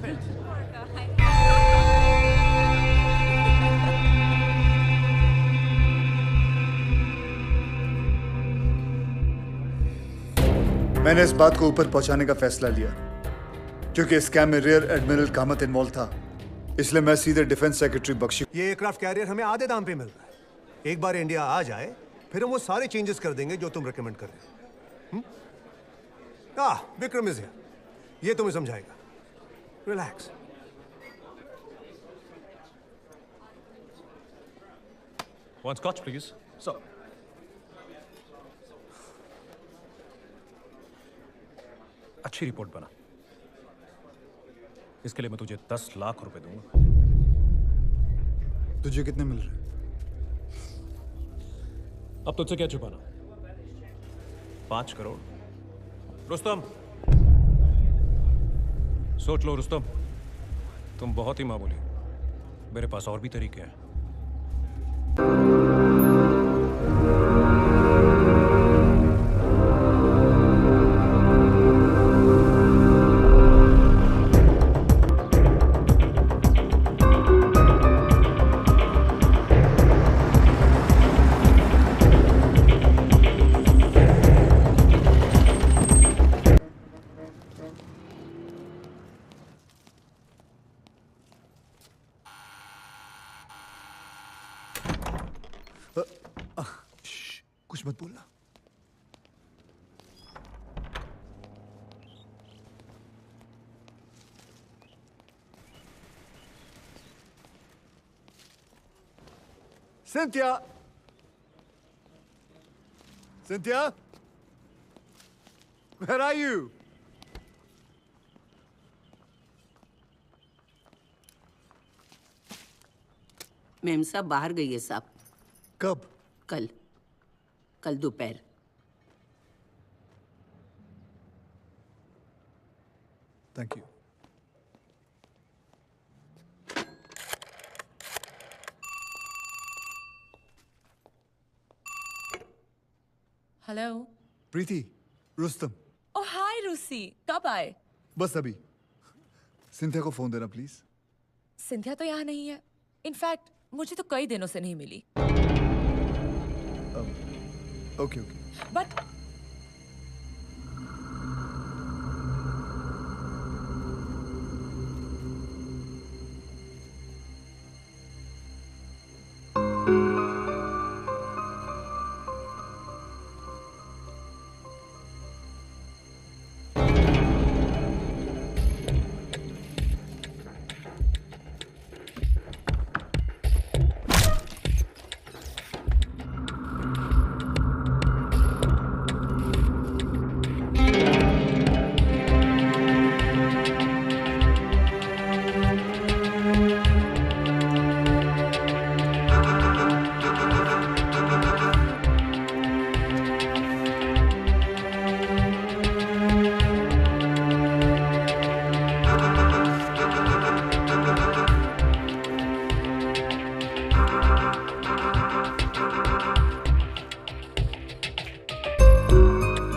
मैंने इस बात को ऊपर पहुंचाने का फैसला लिया क्योंकि इस स्कैम में रियर एडमिरल कामत इन्वॉल्व था, इसलिए मैं सीधे डिफेंस सेक्रेटरी बख्शी। ये एयरक्राफ्ट कैरियर हमें आधे दाम पे मिल रहा है। एक बार इंडिया आ जाए फिर हम वो सारे चेंजेस कर देंगे जो तुम रिकमेंड कर रहे हो। विक्रम इज हियर, ये तुम्हें समझाएगा। Relax. One scotch, please. So, अच्छी रिपोर्ट बना। इसके लिए मैं तुझे 10 लाख रुपए दूंगा। तुझे कितने मिल रहे? अब तुझसे क्या छुपाना? 5 करोड़। रुस्तम, सोच लो रुस्तम, तुम बहुत ही मामूली हो। मेरे पास और भी तरीके हैं। कुछ मत बोलना। Cynthia! Cynthia? Where are you? Ma'am साहब बाहर गई है साहब। कब? कल दोपहर। Thank you. हेलो प्रीति, रुस्तम। ओह हाय रूसी, कब आए? बस अभी। सिंथिया को फोन देना प्लीज। सिंथिया तो यहाँ नहीं है। इनफैक्ट मुझे तो कई दिनों से नहीं मिली। ओके। बट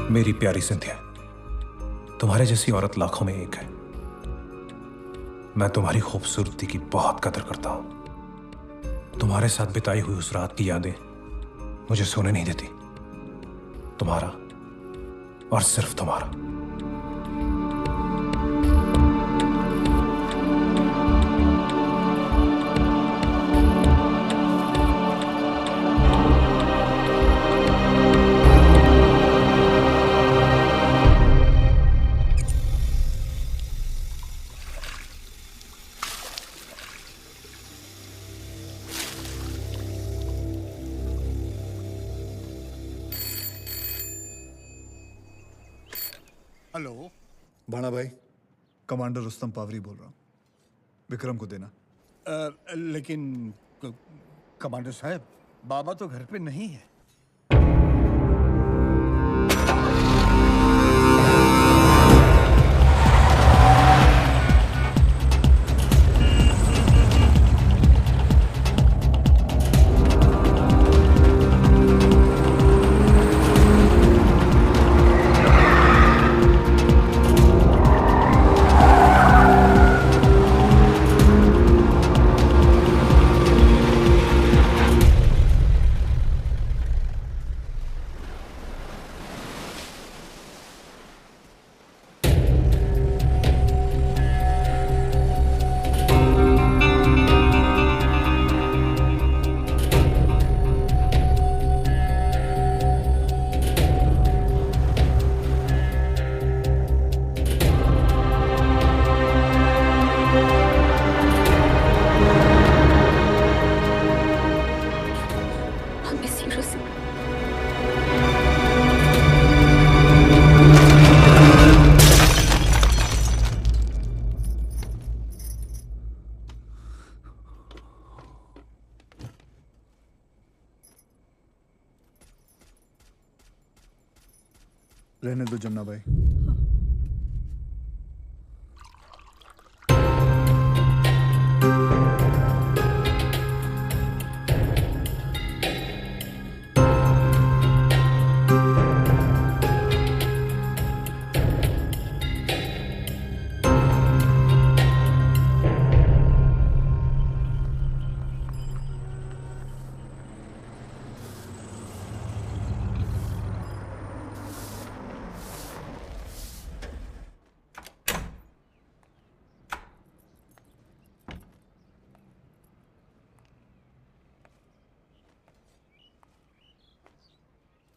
मेरी प्यारी सिंथिया, तुम्हारे जैसी औरत लाखों में एक है। मैं तुम्हारी खूबसूरती की बहुत कदर करता हूं। तुम्हारे साथ बिताई हुई उस रात की यादें मुझे सोने नहीं देती। तुम्हारा और सिर्फ तुम्हारा। हेलो भाणा भाई, कमांडर रुस्तम पावरी बोल रहा हूँ। विक्रम को देना। लेकिन कमांडर साहब, बाबा तो घर पे नहीं है। रहने दो जमुना भाई।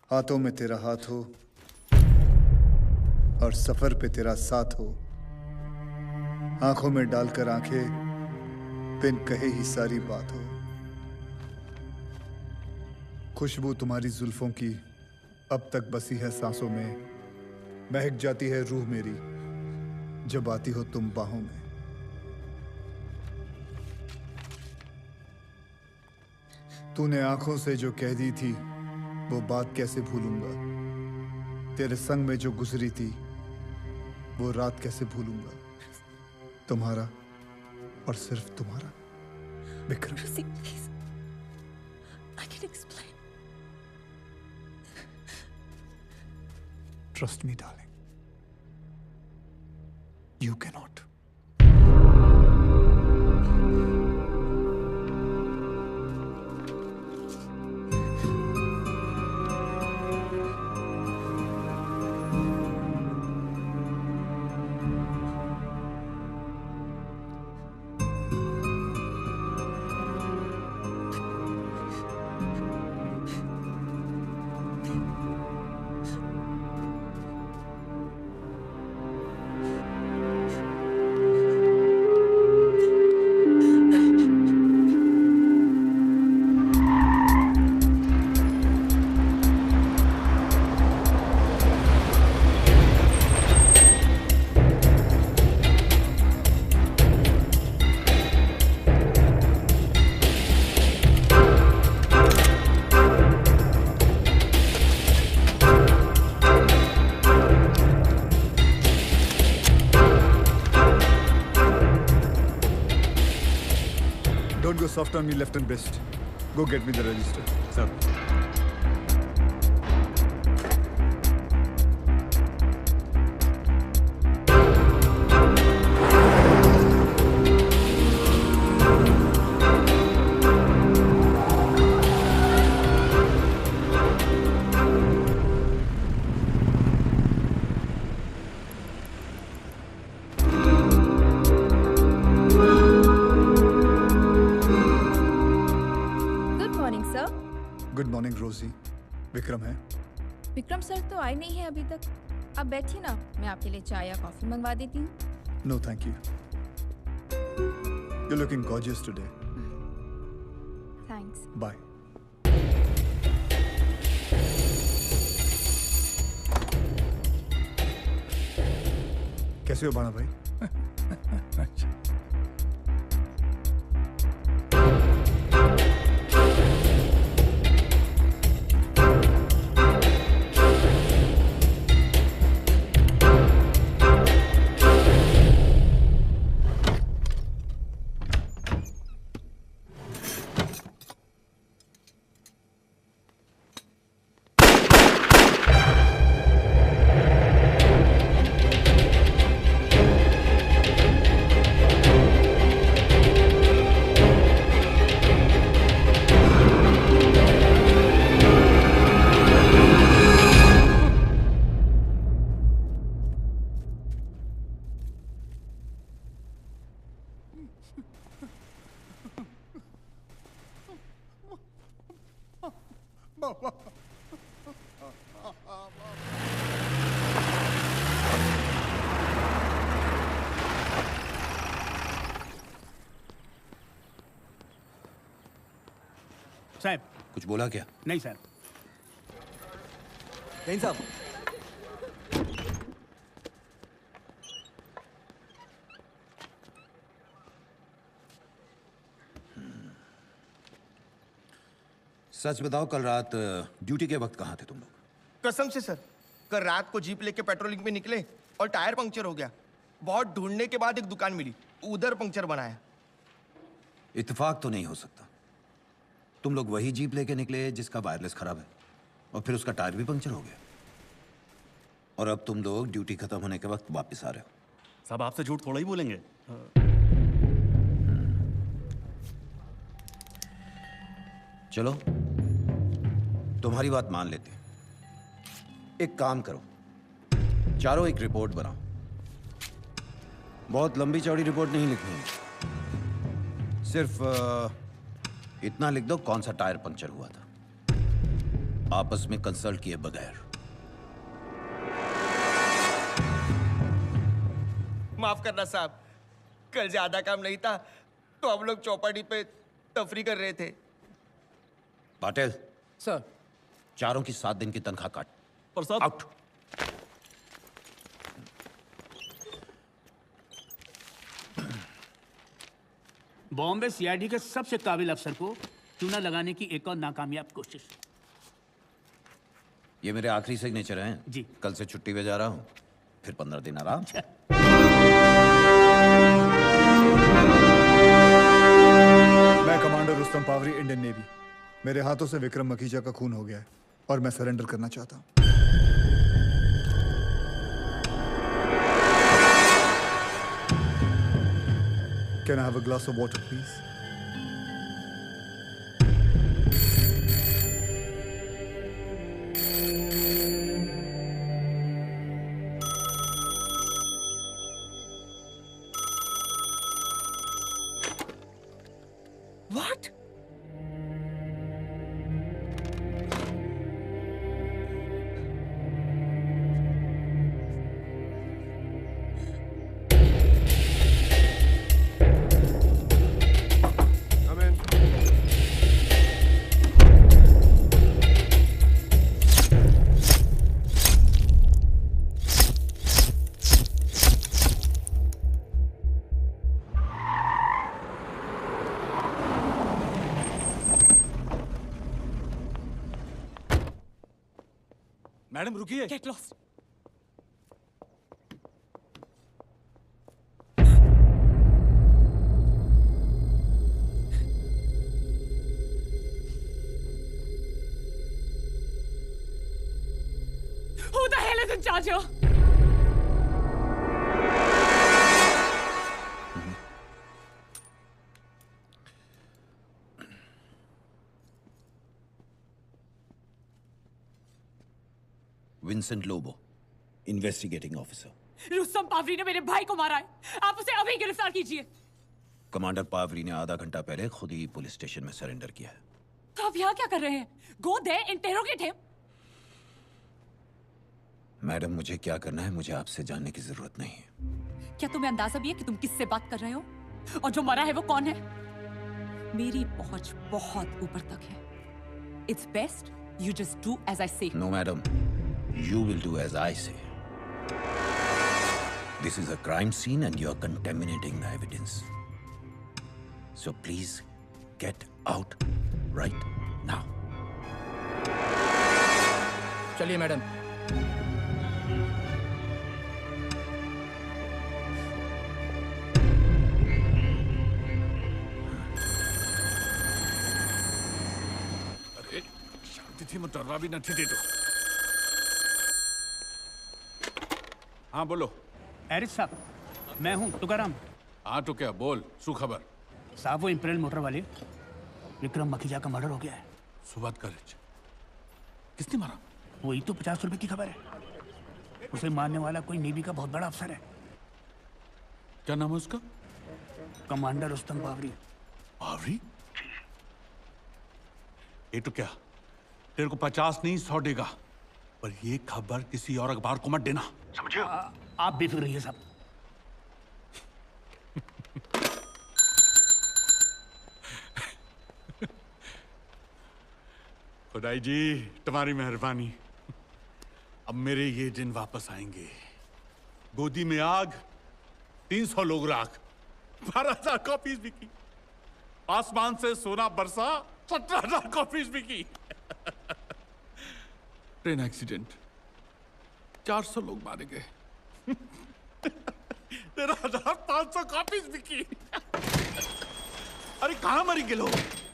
हाथों में तेरा हाथ हो और सफर पे तेरा साथ हो, आंखों में डालकर आंखें बिन कहे ही सारी बात हो। खुशबू तुम्हारी जुल्फों की अब तक बसी है सांसों में, महक जाती है रूह मेरी जब आती हो तुम बाहों में। तूने आंखों से जो कह दी थी वो बात कैसे भूलूंगा, तेरे संग में जो गुजरी थी वो रात कैसे भूलूंगा। तुम्हारा और सिर्फ तुम्हारा Vikram. Rosie, please. I can explain. Trust me, darling. You cannot. Don't go soft on me left and wrist. Go get me the register. Sir. Good morning रोजी। विक्रम है? विक्रम सर तो आए नहीं है अभी तक। आप बैठिए ना, मैं आपके लिए चाय या कॉफी मंगवा देती हूँ। No thank you. You're looking gorgeous today. Thanks. Bye. कैसे हो बाणा भाई? साहब कुछ बोला क्या? नहीं सर। नहीं साहब। सच बताओ, कल रात ड्यूटी के वक्त कहाँ थे तुम लोग? कसम से सर, कल रात को जीप लेके पेट्रोलिंग पे निकले और टायर पंक्चर हो गया। बहुत ढूंढने के बाद एक दुकान मिली, उधर पंक्चर बनाया। इत्तेफाक तो नहीं हो सकता। तुम लोग वही जीप लेके निकले जिसका वायरलेस खराब है, और फिर उसका टायर भी पंक्चर हो गया, और अब तुम लोग ड्यूटी खत्म होने के वक्त वापस आ रहे हो। साहब आपसे झूठ थोड़ा ही बोलेंगे। चलो तुम्हारी बात मान लेते हैं। एक काम करो, चारों एक रिपोर्ट बनाओ। बहुत लंबी चौड़ी रिपोर्ट नहीं लिखनी है, सिर्फ इतना लिख दो कौन सा टायर पंक्चर हुआ था, आपस में कंसल्ट किए बगैर। माफ करना साहब, कल ज्यादा काम नहीं था तो हम लोग चौपाटी पे तफरी कर रहे थे। पाटिल सर। चारों की 7 दिन की तनख्वाह काट। पर साहब आउट। बॉम्बे सीआईडी के सबसे काबिल अफसर को चूना लगाने की एक और नाकामयाब कोशिश। ये मेरे आखिरी सिग्नेचर हैं जी। कल से छुट्टी पे जा रहा हूँ, फिर 15 दिन आराम। मैं commander Rustam Pavri, Indian navy. मेरे हाथों से विक्रम मखीजा का खून हो गया है और मैं सरेंडर करना चाहता हूँ। Can I have a glass of water, please? What? Come in. Madam रुकिए। Get lost. Who the hell is in charge here? Vincent Lobo, investigating officer. Rustam Pavri ने मेरे भाई को मारा है, आप उसे अभी गिरफ्तार कीजिए। कमांडर पावरी ने आधा घंटा पहले खुद ही पुलिस स्टेशन में सरेंडर किया है। तो आप यहाँ क्या कर रहे हैं? Go there, interrogate him. Madam, मुझे क्या करना है मुझे आपसे जानने की जरूरत नहीं है। क्या तुम्हें अंदाजा भी है कि तुम किससे बात कर रहे हो? और जो मरा है वो कौन है? मेरी पहुंच बहुत ऊपर तक है। It's best you just do as I say. No, madam. You will do as I say. This is a crime scene and you are contaminating the evidence. So please get out right now. चलिए madam. अरे शांति थी, मैं डरवा भी न थी। दे दो। हाँ बोलो। एरिस साहब, मैं हूँ तुकाराम। हाँ तो क्या बोल, शू खबर? साहब वो इंपीरियल मोटर वाले विक्रम मखीजा का मर्डर हो गया है। सुबह करेज। किसने मारा? वही तो 50 रुपए की खबर है। उसे मारने वाला कोई नेवी का बहुत बड़ा अफसर है। क्या नाम है उसका? कमांडर रुस्तम पावरी। पावरी? ये तो क्या, तेरे को 50 नहीं 100 देगा, पर ये खबर किसी और अखबार को मत देना, समझे? आप बेफिक्र रहिए साहब। खुदाई जी तुम्हारी मेहरबानी। अब मेरे ये दिन वापस आएंगे। गोदी में आग, 300 लोग राख, 12,000 कॉपीज बिकी। आसमान से सोना बरसा, 17,000 कॉपीज बिकी। ट्रेन एक्सीडेंट, 400 लोग मारे गए। 13,500 कॉपीज बिकी। अरे कहाँ मरी के लोग?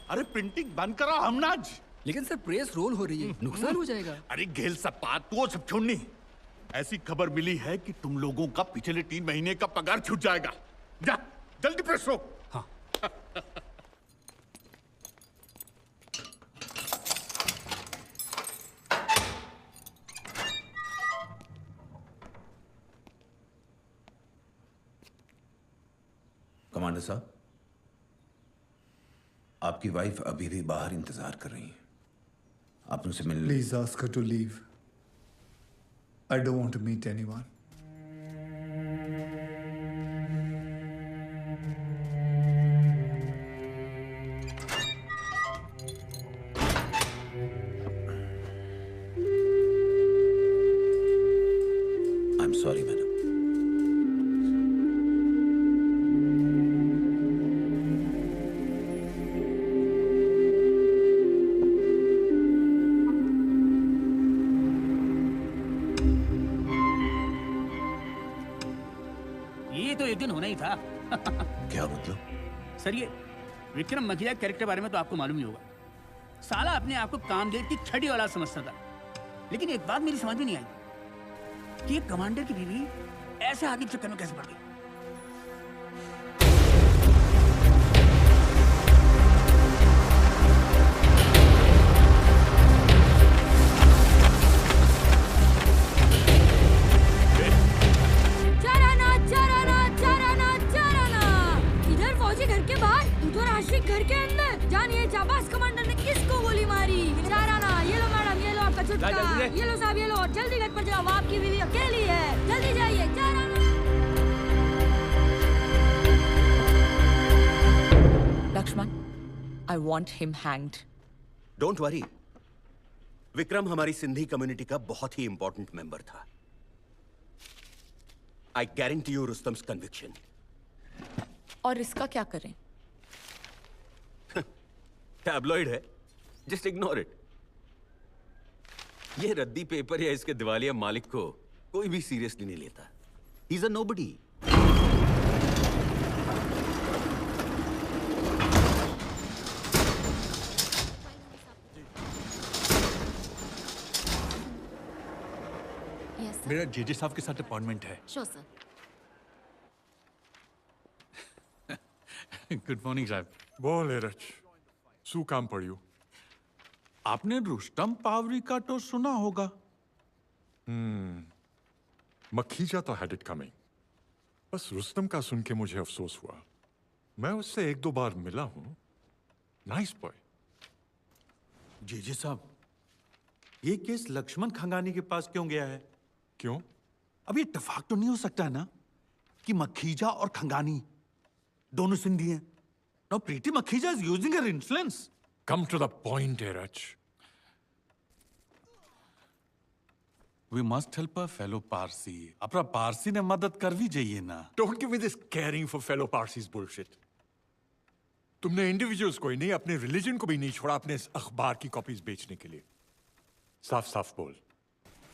अरे प्रिंटिंग बंद करो हमनाज। लेकिन सर प्रेस रोल हो रही है, नुकसान हो जाएगा। अरे घेल सब बात वो सब छोड़नी। ऐसी खबर मिली है कि तुम लोगों का पिछले 3 महीने का पगार छूट जाएगा। जा जल्दी प्रेस रो। हाँ। कमांडर साहब, आपकी वाइफ अभी भी बाहर इंतजार कर रही है। आप उनसे मिलने। Please ask her to leave. I don't want to meet anyone. I'm sorry, madam. ये तो एक दिन होना ही था। क्या मतलब? सर ये विक्रम मखिया कैरेक्टर बारे में तो आपको मालूम ही होगा। साला अपने आप को कामदेव की छड़ी वाला समझता था। लेकिन एक बात मेरी समझ में नहीं आई कि एक कमांडर की बीवी ऐसे आदमी के चक्कर में कैसे पड़ गई। घर के अंदर जानिए जाबाज कमांडर ने किसको गोली मारी। चाराना, ये लो मैडम, ये लो आपका चुटका, ये लो साहब, ये लो, जल्दी घर पर जाओ, आपकी बीवी अकेली है, जल्दी जाइए। चाराना। Lakshman, I want him hanged. Don't worry, Vikram हमारी सिंधी कम्युनिटी का बहुत ही इंपॉर्टेंट मेंबर था। I guarantee you Rustam's conviction. और इसका क्या करें? टैब्लॉइड है, जस्ट इग्नोर इट। ये रद्दी पेपर या इसके दिवालिया मालिक को कोई भी सीरियसली नहीं लेता। He is a nobody. मेरा जेजे साहब के साथ अपॉइंटमेंट है। Sure sir. गुड मॉर्निंग साहब। बोल एरच, શું કામ પડ્યું? आपने रुस्तम पावरी का तो सुना होगा। मखीजा तो हैड इट कमिंग। बस रुस्तम का सुन के मुझे अफसोस हुआ। मैं उससे 1-2 बार मिला हूं। Nice boy. जेजे साहब, ये केस लक्ष्मण खंगानी के पास क्यों गया है? क्यों? अब ये इत्तेफाक तो नहीं हो सकता ना कि मखीजा और खंगानी दोनों सिंधी हैं। Now Preeti Makhija is using her influence. Come to the point, Erach. We must help a fellow Parsi. अपना पारसी ने मदद कर भी जाइए ना। Don't give me this caring for fellow Parsis bullshit. तुमने इंडिविजुअल्स को ही नहीं, अपने रिलीजन को भी नहीं छोड़ा अपने इस अखबार की कॉपीज बेचने के लिए। साफ साफ बोल,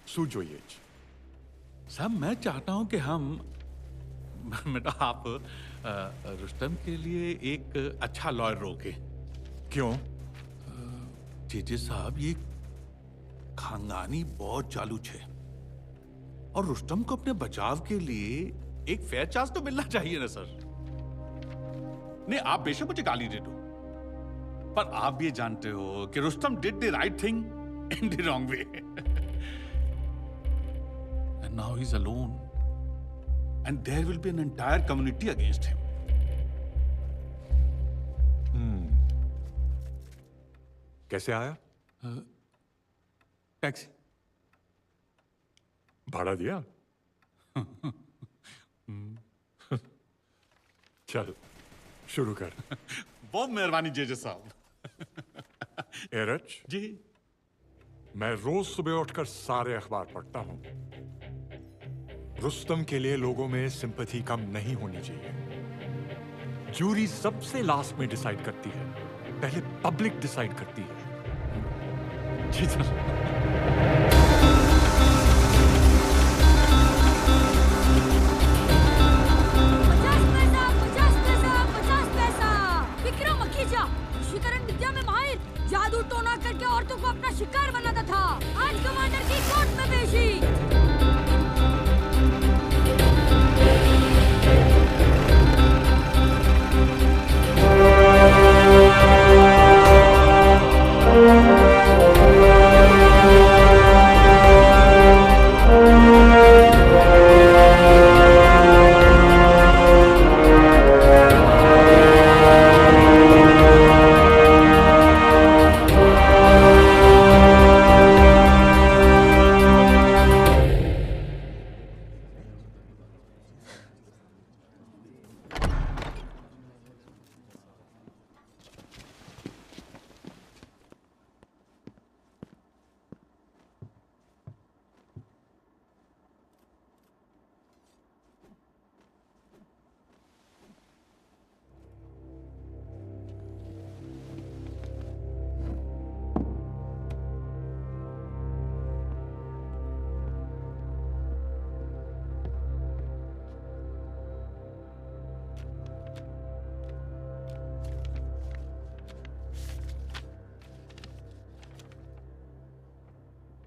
सूझो ये। साहब मैं चाहता हूं कि हम बेटा आप रुस्तम के लिए एक अच्छा लॉयर रोके। क्यों? जेजे साहब, ये खानदानी बहुत चालू है और रुस्तम को अपने बचाव के लिए एक फेयर चांस तो मिलना चाहिए ना सर। नहीं, आप बेशक मुझे गाली दे दो, पर आप भी जानते हो कि Rustam did the right thing in the wrong way. And now he is alone and there will be an entire community against him. कैसे आया? टैक्सी। भाड़ा दिया? चल शुरू कर। बहुत मेहरबानी जेजे साहब। एरच जी, मैं रोज सुबह उठकर सारे अखबार पढ़ता हूं। रुस्तम के लिए लोगों में सिंपैथी कम नहीं होनी चाहिए। जूरी सबसे लास्ट में डिसाइड करती है, पहले पब्लिक डिसाइड करती है। जी सर।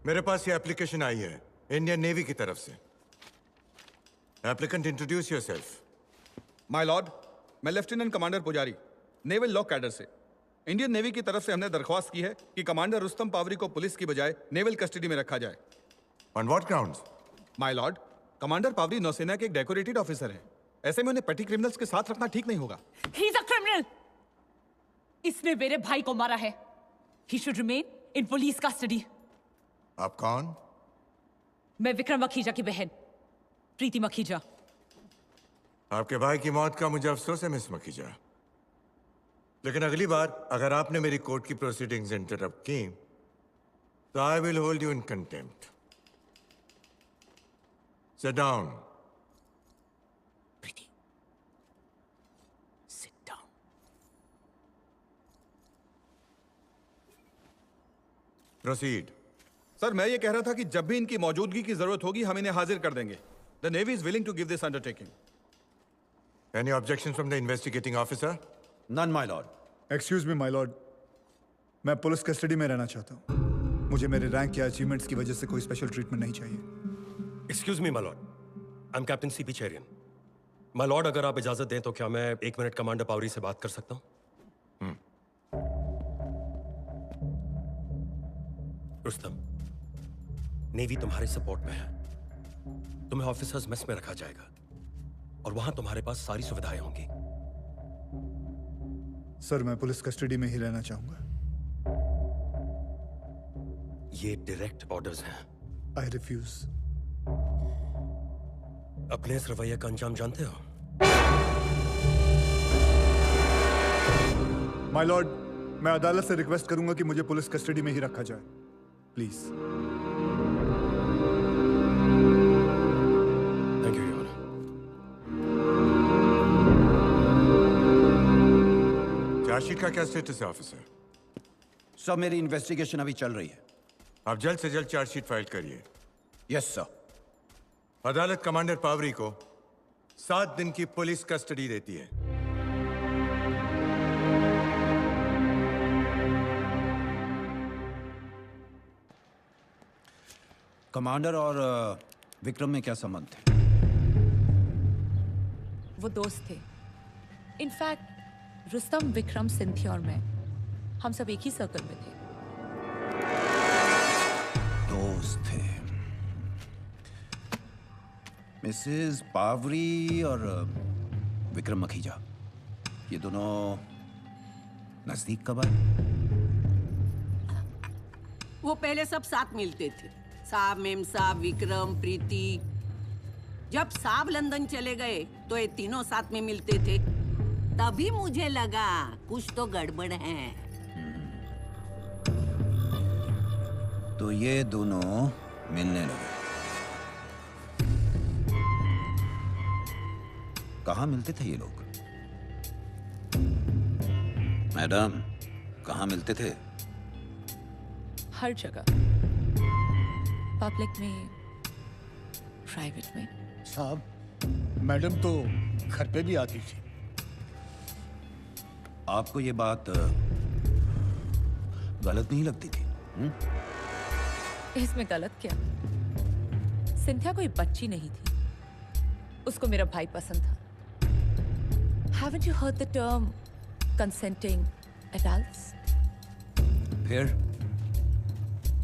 मेरे पास ये एप्लीकेशन आई है इंडियन नेवी की तरफ से। Applicant, introduce yourself. My lord, मैं लेफ्टिनेंट कमांडर पुजारी, नेवल लॉ कैडर से। इंडियन नेवी की तरफ से हमने दरख्वास्त की है कि कमांडर रुस्तम पावरी को पुलिस की बजाय नेवल कस्टडी में रखा जाए। On what grounds? My lord, commander Pavri नौसेना के एक डेकोरेटेड ऑफिसर हैं। ऐसे में उन्हें पेटी क्रिमिनल्स के साथ रखना ठीक नहीं होगा। He is a criminal. इसने मेरे भाई को मारा है। He should remain in police custody. आप कौन? मैं विक्रम मखीजा की बहन प्रीति मखीजा। आपके भाई की मौत का मुझे अफसोस है मिस मखीजा, लेकिन अगली बार अगर आपने मेरी कोर्ट की प्रोसीडिंग्स इंटरप्ट की तो I will hold you in contempt. Sit down. Preeti, sit down. Proceed. Sir, मैं ये कह रहा था कि जब भी इनकी मौजूदगी की जरूरत होगी हम इन्हें हाजिर कर देंगे। The navy is willing to give this undertaking. Any objection from the investigating officer? None my lord. Excuse me my lord, मैं पुलिस कस्टडी में रहना चाहता हूँ। मुझे मेरे रैंक या अचीवमेंट्स की वजह से कोई स्पेशल ट्रीटमेंट नहीं चाहिए। Excuse me my Lord, I am captain CP Cherian. My Lord, अगर आप इजाजत दें तो क्या मैं 1 मिनट कमांडर पावरी से बात कर सकता हूँ? रुस्तम, नेवी तुम्हारे सपोर्ट में है। तुम्हें ऑफिसर्स मेस में रखा जाएगा और वहां तुम्हारे पास सारी सुविधाएं होंगी। सर, मैं पुलिस कस्टडी में ही रहना चाहूंगा। ये डायरेक्ट ऑर्डर्स हैं। I refuse. अपने इस रवैये का अंजाम जानते हो? माय लॉर्ड, मैं अदालत से रिक्वेस्ट करूंगा कि मुझे पुलिस कस्टडी में ही रखा जाए, please. Thank you your honour. Chargesheet का क्या स्टेटस है ऑफिसर? सर, मेरी इन्वेस्टिगेशन अभी चल रही है। आप जल्द से जल्द चार्जशीट फाइल करिए। Yes sir. अदालत कमांडर पावरी को 7 दिन की पुलिस कस्टडी देती है। कमांडर और विक्रम में क्या संबंध थे? वो दोस्त थे। इनफैक्ट रुस्तम, विक्रम, सिंथिया और मैं, हम सब एक ही सर्कल में थे। दोस्त थे। मिसेस पावरी और विक्रम मखीजा, ये दोनों नजदीक कब आए? वो पहले सब साथ मिलते थे। साहब, मेम साहब, विक्रम, प्रीति। जब साहब लंदन चले गए तो ये तीनों साथ में मिलते थे। तभी मुझे लगा कुछ तो गड़बड़ है। तो ये दोनों मिलने लगे। कहाँ मिलते थे ये लोग? मैडम, कहाँ मिलते थे? हर जगह, पब्लिक में, प्राइवेट में। साहब, मैडम तो घर पे भी आती थी। आपको ये बात गलत नहीं लगती थी? इसमें गलत क्या? सिंथिया कोई बच्ची नहीं थी, उसको मेरा भाई पसंद था। Haven't you heard the term consenting adults?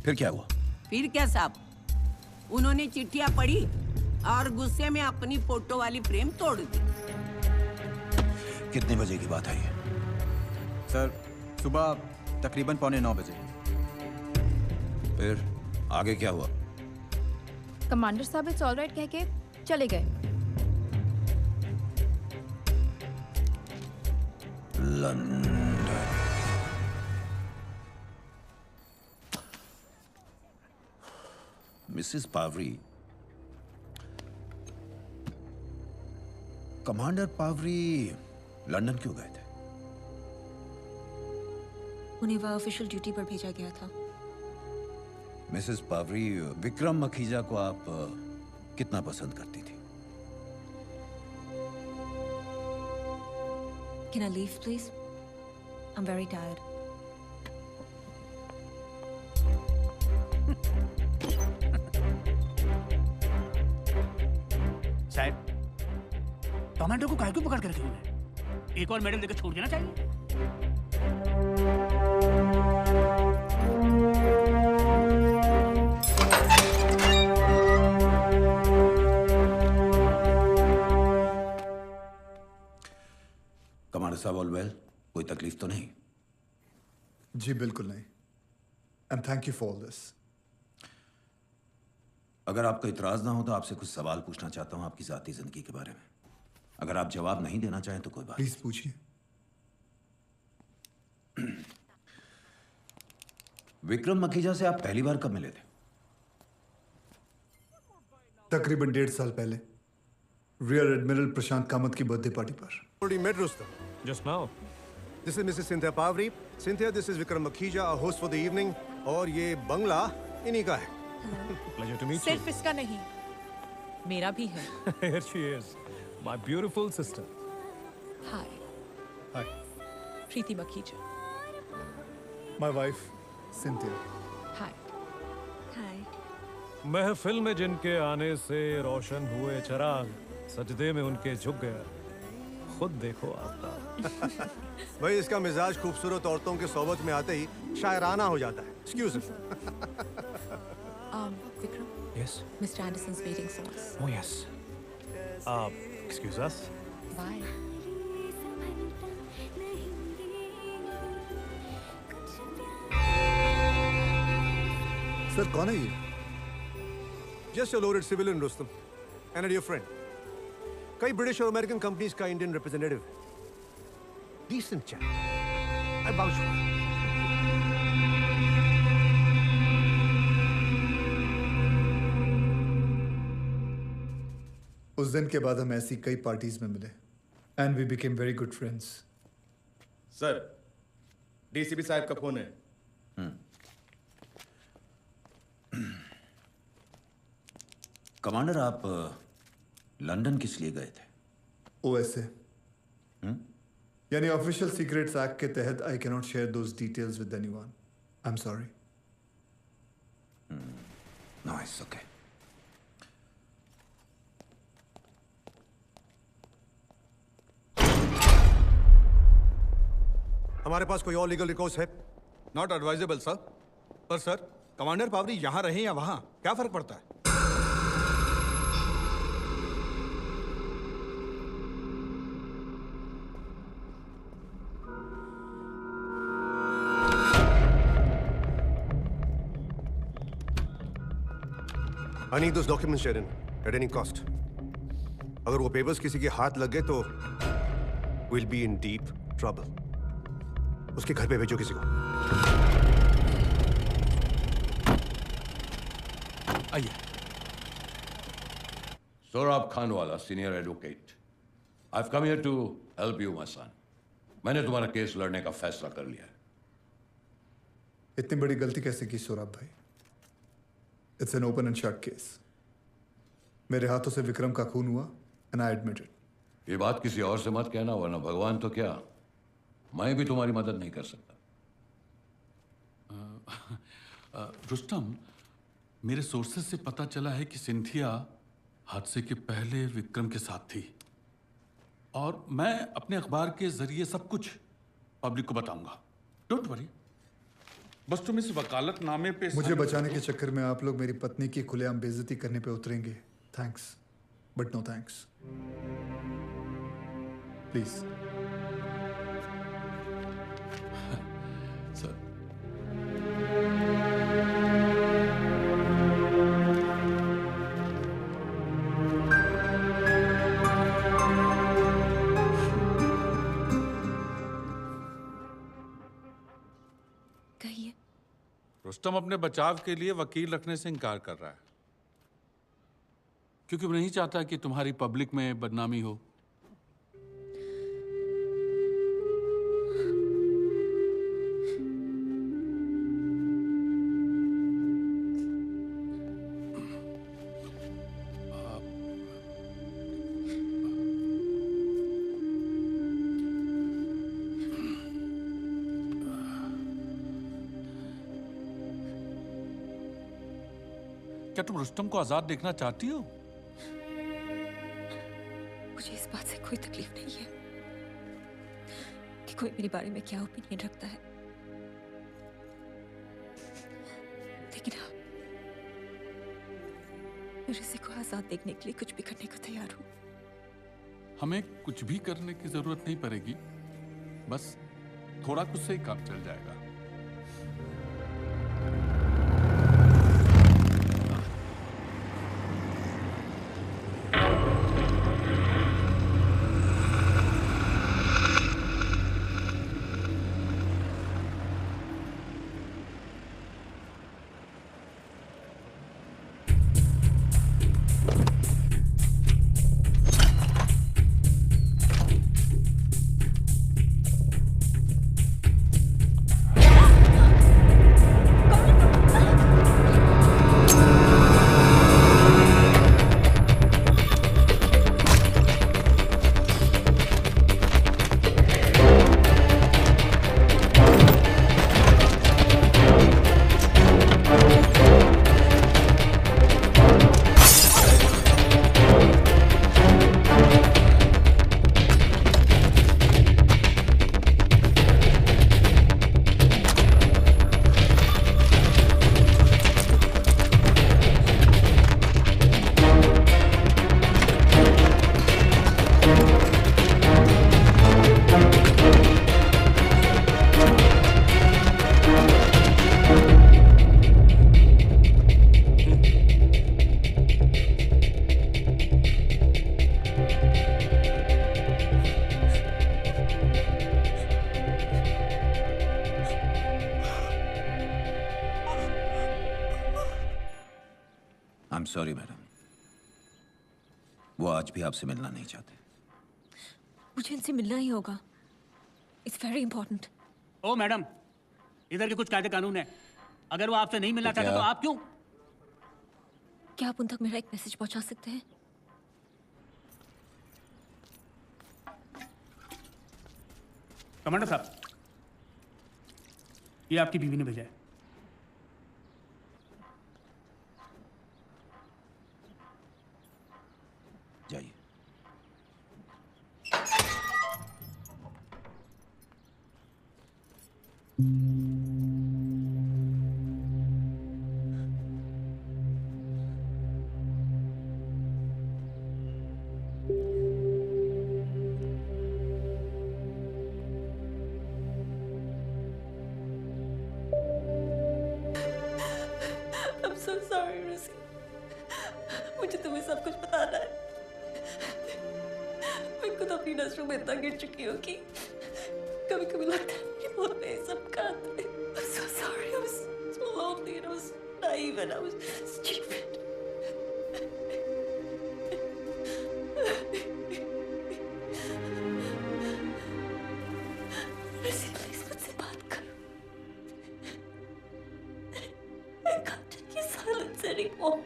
फिर क्या हुआ? फिर क्या साहब, उन्होंने चिट्ठियां पढ़ी और गुस्से में अपनी फोटो वाली फ्रेम तोड़ दी। कितने बजे की बात है ये? सर, सुबह तकरीबन 8:45 बजे। फिर आगे क्या हुआ? कमांडर साहब इट्स ऑलराइट कह के चले गए। London. Mrs Pavri, commander Pavri London क्यों गए थे? उन्हें वह ऑफिशियल ड्यूटी पर भेजा गया था। मिसेस पावरी, विक्रम मखीजा को आप कितना पसंद करती थी? Can I leave, please? I'm very tired. Commander को काहे को पकड़ कर रखे हुए हैं? एक और मेडल देकर छोड़ देना चाहिए। कमांडर साहब ऑल वेल? कोई तकलीफ तो नहीं? जी बिल्कुल नहीं। And thank you for all this. अगर आपको इतराज ना हो तो आपसे कुछ सवाल पूछना चाहता हूं आपकी जाती जिंदगी के बारे में। अगर आप जवाब नहीं देना चाहें तो कोई बात प्लीज पूछिए। विक्रम मखीजा से आप पहली बार कब मिले थे? तकरीबन 1.5 साल पहले रियर एडमिरल प्रशांत कामत की बर्थडे पार्टी पर। Already met Rustam. Just now. This is Mrs. Cynthia Pavri. Cynthia, this is Vikram Makhija, our host for the evening. और ये बंगला इन्हीं का है। Pleasure to meet you. सिर्फ इसका नहीं, मेरा भी है। Here she is, my beautiful sister. Hi, Hi. Preeti Makhija. My wife, Cynthia. हाय। महफिल में जिनके आने से रोशन हुए चिराग, सजदे में उनके झुक गया, खुद देखो आफ्ताब। भाई इसका मिजाज खूबसूरत औरतों के सोबत में आते ही शायराना हो जाता है। Excuse me. Vikram. Yes. Mr. Anderson's waiting for us. Oh yes. Excuse us. Bye. Sir कौन है ये? Just a loaded civilian, Rustam, and a dear friend. कई ब्रिटिश और अमेरिकन कंपनीज का Indian representative. Decent chap. I vouch for him. उस दिन के बाद हम ऐसी कई पार्टीज में मिले and we became very good friends. Sir, DCP साहब का फोन है। कमांडर आप लंदन किस लिए गए थे? ओएसए यानी ऑफिशियल सीक्रेट्स एक्ट के तहत I can not share those details with anyone. I am sorry. No it's okay. हमारे पास कोई और लीगल रिकोर्स है? Not advisable sir. पर सर, कमांडर पावरी यहाँ रहे या वहाँ, क्या फर्क पड़ता है? I need those documents, Sharon, at any cost. अगर वो पेपर्स किसी के हाथ लग गए तो we'll be in deep trouble. उसके घर पे भेजो किसी को। आइए। Sorab Khanwala, senior advocate. I've come here to help you, my son. मैंने तुम्हारा केस लड़ने का फैसला कर लिया है। इतनी बड़ी गलती कैसे की सोराब भाई? It's an open and shut case. मेरे हाथों से विक्रम का खून हुआ एंड आई एडमिट इट। ये बात किसी और से मत कहना, वरना भगवान तो क्या, मैं भी तुम्हारी मदद नहीं कर सकता। रुस्तम, मेरे सोर्सेज से पता चला है कि सिंथिया हादसे के पहले विक्रम के साथ थी और मैं अपने अखबार के जरिए सब कुछ पब्लिक को बताऊंगा। Don't worry. बस तुम इस वकालतनामे पे मुझे बचाने के चक्कर में आप लोग मेरी पत्नी की खुलेआम बेइज्जती करने पे उतरेंगे। Thanks but no thanks. Please. Sir, कहिए। रुस्तम अपने बचाव के लिए वकील रखने से इनकार कर रहा है क्योंकि वो नहीं चाहता कि तुम्हारी पब्लिक में बदनामी हो। क्या तुम रुस्तम को आजाद देखना चाहती हो? मुझे इस बात से कोई तकलीफ नहीं है कि कोई मेरे बारे में क्या ओपिनियन रखता है, लेकिन हाँ, मैं ऋषि को आजाद देखने के लिए कुछ भी करने को तैयार हूँ। हमें कुछ भी करने की जरूरत नहीं पड़ेगी, बस थोड़ा कुछ से ही काम चल जाएगा। सॉरी मैडम, वो आज भी आपसे मिलना नहीं चाहते। मुझे इनसे मिलना ही होगा। It's very important. ओ मैडम, इधर के कुछ कायदे कानून है। अगर वो आपसे नहीं मिलना चाहते तो आप क्यों? क्या आप उन तक मेरा एक मैसेज पहुंचा सकते हैं? कमांडर साहब, ये आपकी बीवी ने भेजा है। जाइए। I'm so sorry, Rosie. मुझे तुम्हें सब कुछ बताना है। मैं खुद अपनी नजरों में इतना गिर चुकी हूँ कि कभी-कभी लगता है मेरी मौत में ये सब काट है। I'm so sorry. I was so lonely and I was naive and I was stupid. Rosie, please मुझसे बात करो। I can't take your silence anymore.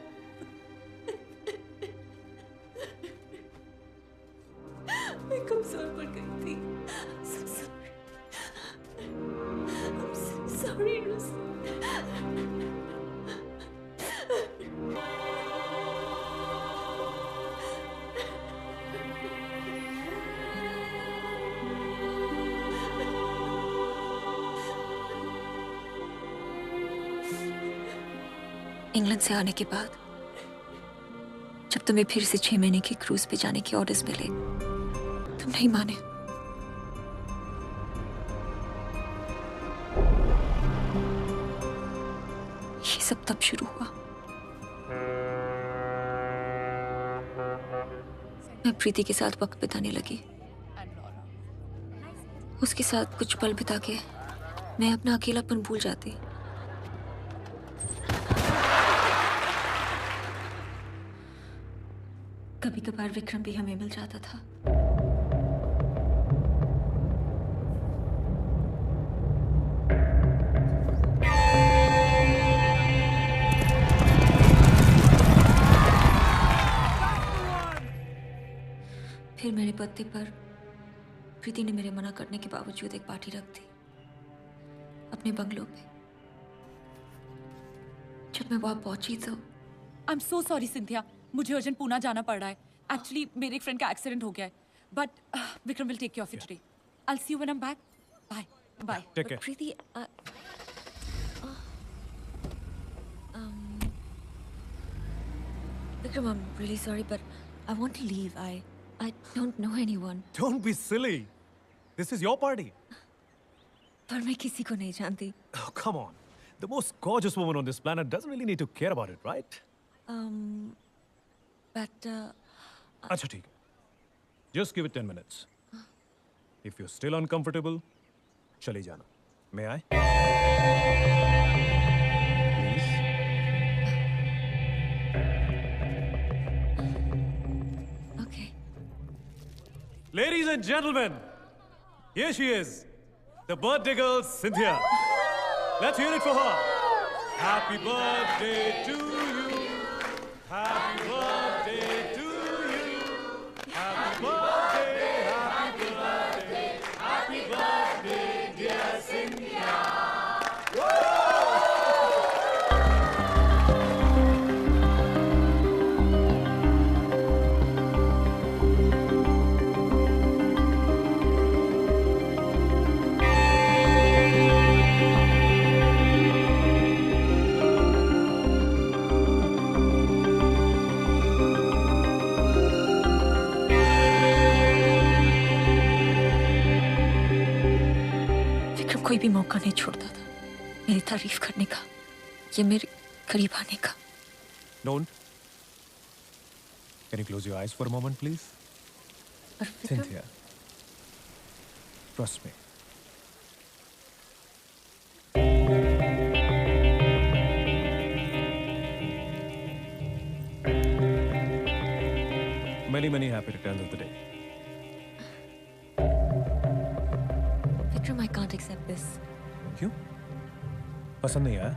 मैं कमजोर पड़ गई थी। I'm so sorry. I'm so sorry, Rosie. England से आने के बाद जब तुम्हें फिर से 6 महीने की क्रूज पे जाने के ऑर्डर्स मिले, तुम नहीं माने। ये सब तब शुरू हुआ। मैं प्रीति के साथ वक्त बिताने लगी। उसके साथ कुछ पल बिता के मैं अपना अकेलापन भूल जाती। कभी कभार विक्रम भी हमें मिल जाता था। फिर मेरे पत्ते पर प्रीति ने मेरे मना करने के बावजूद एक पार्टी रख दी अपने बंगलों पे। जब मैं वहां पहुंची तो I am so sorry Cynthia, मुझे अर्जेंट पूना जाना पड़ रहा है। एक्चुअली मेरे एक फ्रेंड का एक्सीडेंट हो गया है, but Vikram will take care of it today. I will see you when I am back. Bye bye. Take care. Preeti, Vikram, I'm really sorry, but I want to leave. I don't know anyone. Don't be silly. This is your party. पर मैं किसी को नहीं जानती। Oh, come on. The most gorgeous woman on this planet doesn't really need to care about it, right? But अच्छा ठीक है. Just give it 10 minutes. If you're still uncomfortable, चले जाना. May I? Please. Okay. Ladies and gentlemen, here she is, the birthday girl Cynthia. Let's hear it for her. Happy birthday to you. Happy birthday to you. Happy birthday, happy birthday, happy birthday, dear Cynthia. Vikram कोई भी मौका नहीं छोड़ता था मेरी तारीफ करने का या मेरे करीब आने का। Don't. Can you close your eyes for a moment, please? पर Vikram, Cynthia, trust me. Many, many happy returns of the day. Vikram, I can't accept this. क्यों? पसंद नहीं आया?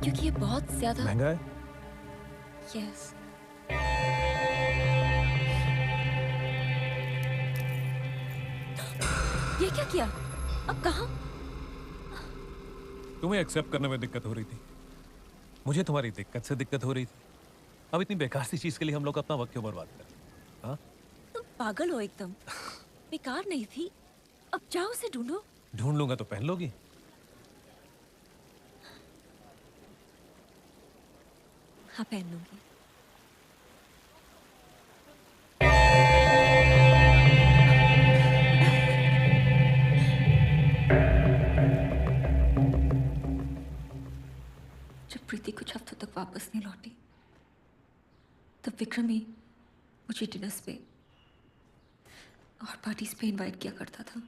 क्योंकि ये बहुत ज्यादा महंगा है? Yes. ये क्या किया? अब कहाँ? तुम्हें एक्सेप्ट करने में दिक्कत हो रही थी। मुझे तुम्हारी दिक्कत से दिक्कत हो रही थी। अब इतनी बेकार सी चीज के लिए हम लोग अपना वक्त क्यों बर्बाद करें? हाँ? तुम पागल हो एकदम। बेकार नहीं थी। अब जाओ उसे ढूंढो। ढूंढ लूंगा तो पहन लोगी? हाँ, पहन लूंगी। जब प्रीति कुछ हफ्तों तक वापस नहीं लौटी, तब विक्रम ही मुझे डिनर्स पे और पार्टीज पे इनवाइट किया करता था।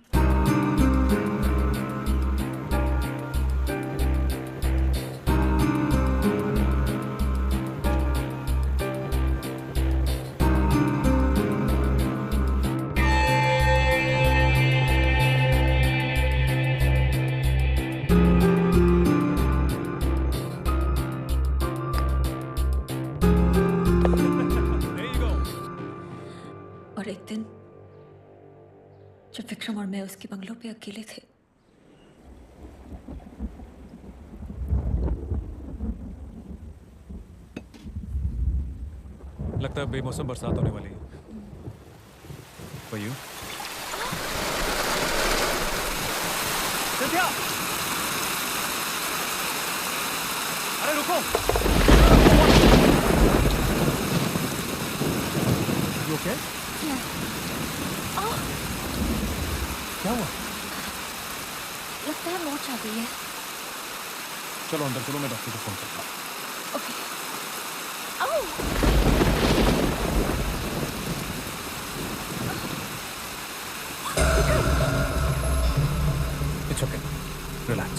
और एक दिन जब विक्रम और मैं उसके बंगलों पे अकेले थे, लगता है बेमौसम बरसात होने वाली है। For you? Cynthia! अरे रुको! You okay? क्या हुआ? लगता है मोच आ गई है। चलो अंदर चलो, मैं डॉक्टर को फोन करता हूँ। ओके। आओ। It's okay. Relax.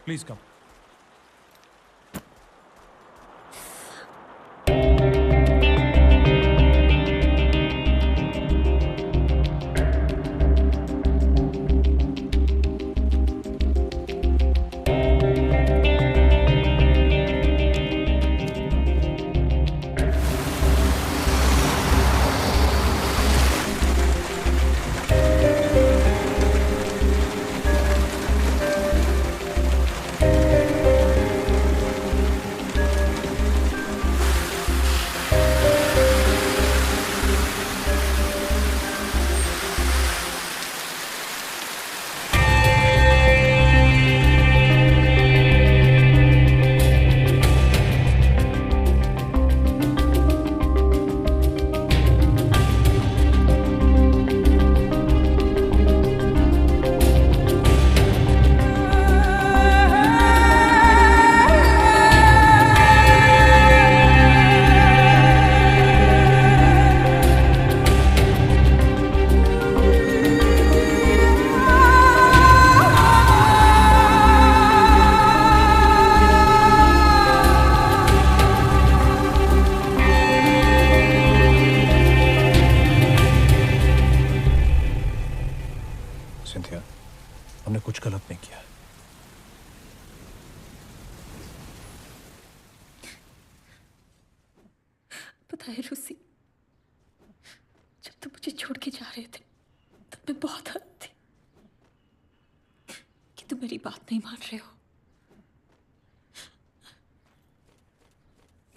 Please come. Cynthia, हमने कुछ गलत नहीं किया। पता है रूसी, जब तुम मुझे छोड़ के जा रहे थे तब मैं बहुत हद थी कि तुम मेरी बात नहीं मान रहे हो।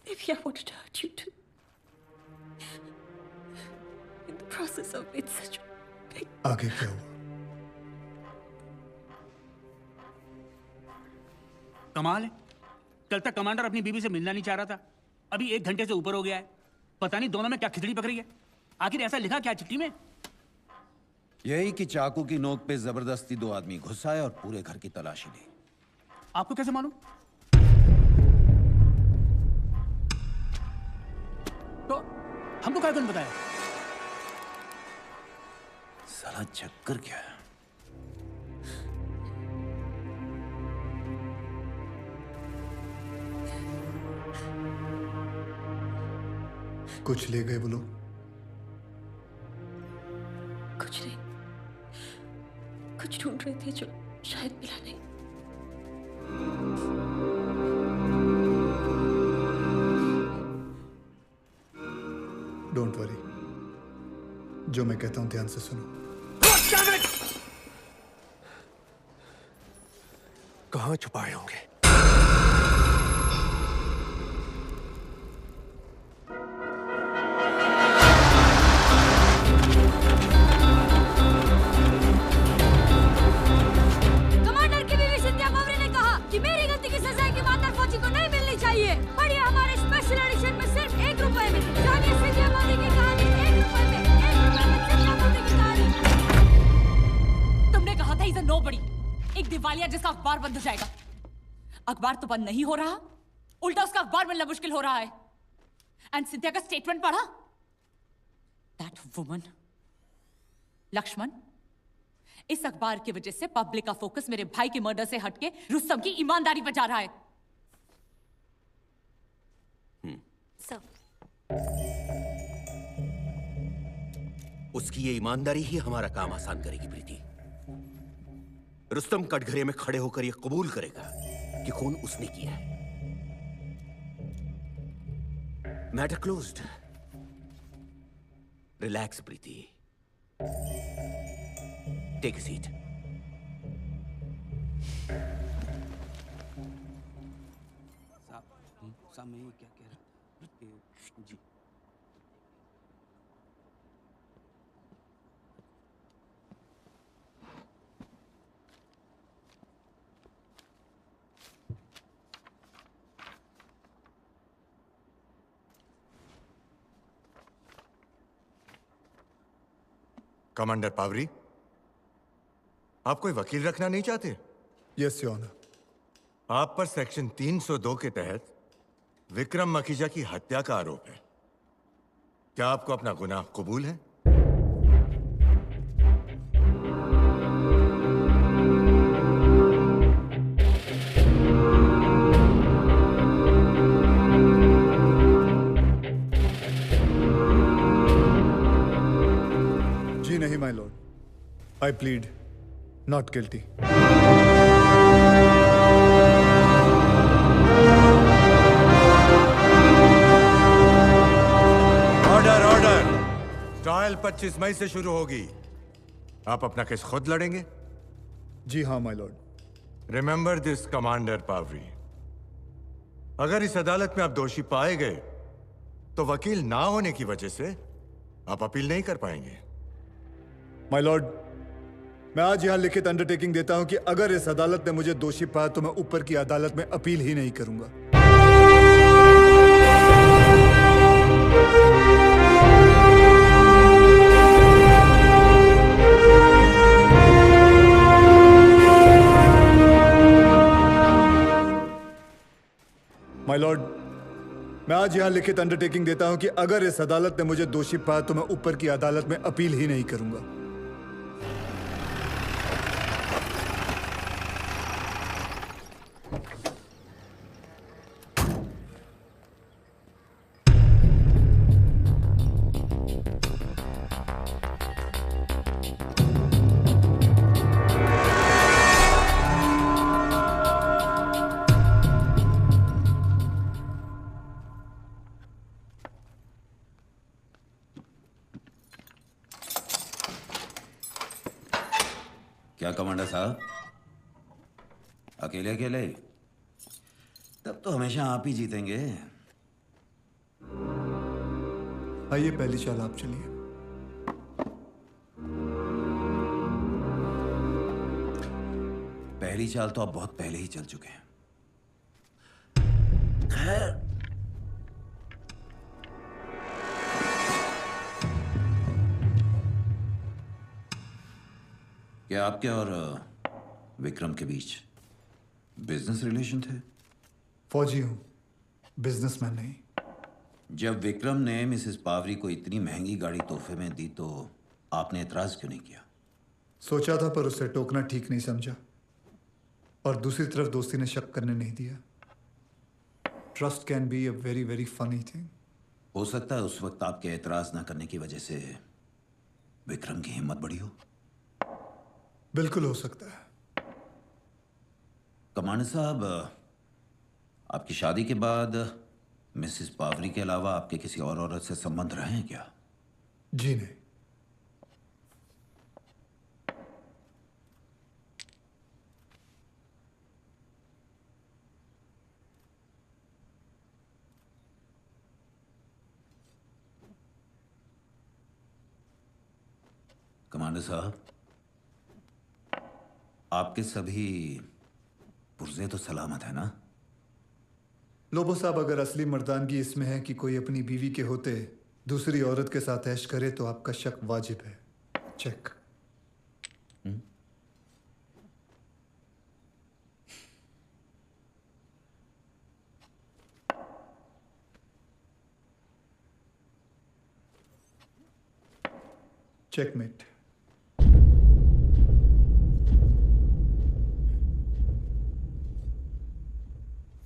Maybe I wanted to hurt you too. In the process of it, such a big... आगे क्या हुआ? कमाल है, कल तक कमांडर अपनी बीवी से मिलना नहीं चाह रहा था, अभी 1 घंटे से ऊपर हो गया है। पता नहीं दोनों में क्या खिचड़ी पक रही है। आखिर ऐसा लिखा क्या चिट्ठी में? यही कि चाकू की नोक पे जबरदस्ती 2 आदमी घुस आए और पूरे घर की तलाशी ली। आपको कैसे मालूम? तो हमको क्या बताया? साला चक्कर क्या है? कुछ ले गए वो लोग? कुछ नहीं, कुछ ढूंढ रहे थे जो शायद मिला नहीं। डोंट वरी, जो मैं कहता हूं ध्यान से सुनो। कहां छुपाए होंगे? जिसका अखबार बंद हो जाएगा। अखबार तो बंद नहीं हो रहा, उल्टा उसका अखबार मिलना मुश्किल हो रहा है। एंड सिंथिया का स्टेटमेंट पढ़ा? दैट वुमन लक्ष्मण, इस अखबार की वजह से पब्लिक का फोकस मेरे भाई के मर्डर से हटके रुस्तम की ईमानदारी पर जा रहा है। उसकी ये ईमानदारी ही हमारा काम आसान करेगी प्रीति। रुस्तम कटघरे में खड़े होकर यह कबूल करेगा कि खून उसने किया है। Matter closed. Relax Preeti, take a seat. साहब मैं क्या कह रहा था जी? कमांडर पावरी, आप कोई वकील रखना नहीं चाहते? Yes your honour. आप पर सेक्शन 302 के तहत विक्रम मखीजा की हत्या का आरोप है। क्या आपको अपना गुनाह कबूल है? my lord. I plead not guilty. Order order. Trial 25 मई से शुरू होगी। आप अपना केस खुद लड़ेंगे? जी हाँ my lord. Remember this commander Pavri. अगर इस अदालत में आप दोषी पाए गए तो वकील ना होने की वजह से आप अपील नहीं कर पाएंगे। My lord, मैं आज यहाँ लिखित अंडरटेकिंग देता हूँ कि अगर इस अदालत ने मुझे दोषी पाया तो मैं ऊपर की अदालत में अपील ही नहीं करूंगा। My lord, मैं आज यहाँ लिखित अंडरटेकिंग देता हूँ कि अगर इस अदालत ने मुझे दोषी पाया तो मैं ऊपर की अदालत में अपील ही नहीं करूंगा। क्या कमांडर साहब, अकेले अकेले? तब तो हमेशा आप ही जीतेंगे। आइए पहली चाल आप चलिए। पहली चाल तो आप बहुत पहले ही चल चुके हैं। खैर, क्या आपके और विक्रम के बीच बिजनेस रिलेशन थे? फौजी हूं, बिजनेसमैन नहीं। जब विक्रम ने मिसेस पावरी को इतनी महंगी गाड़ी तोहफे में दी तो आपने एतराज क्यों नहीं किया? सोचा था पर उसे टोकना ठीक नहीं समझा, और दूसरी तरफ दोस्ती ने शक करने नहीं दिया। Trust can be a very very funny thing. हो सकता है उस वक्त आपके एतराज ना करने की वजह से विक्रम की हिम्मत बढ़ी हो। बिल्कुल हो सकता है। कमांडर साहब, आपकी शादी के बाद मिसेस पावरी के अलावा आपके किसी और औरत से संबंध रहे हैं क्या? जी नहीं। कमांडर साहब, आपके सभी पुर्जे तो सलामत है ना? लोबो साहब, अगर असली मर्दानगी इसमें है कि कोई अपनी बीवी के होते दूसरी औरत के साथ ऐश करे तो आपका शक वाजिब है। चेक। चेकमेट।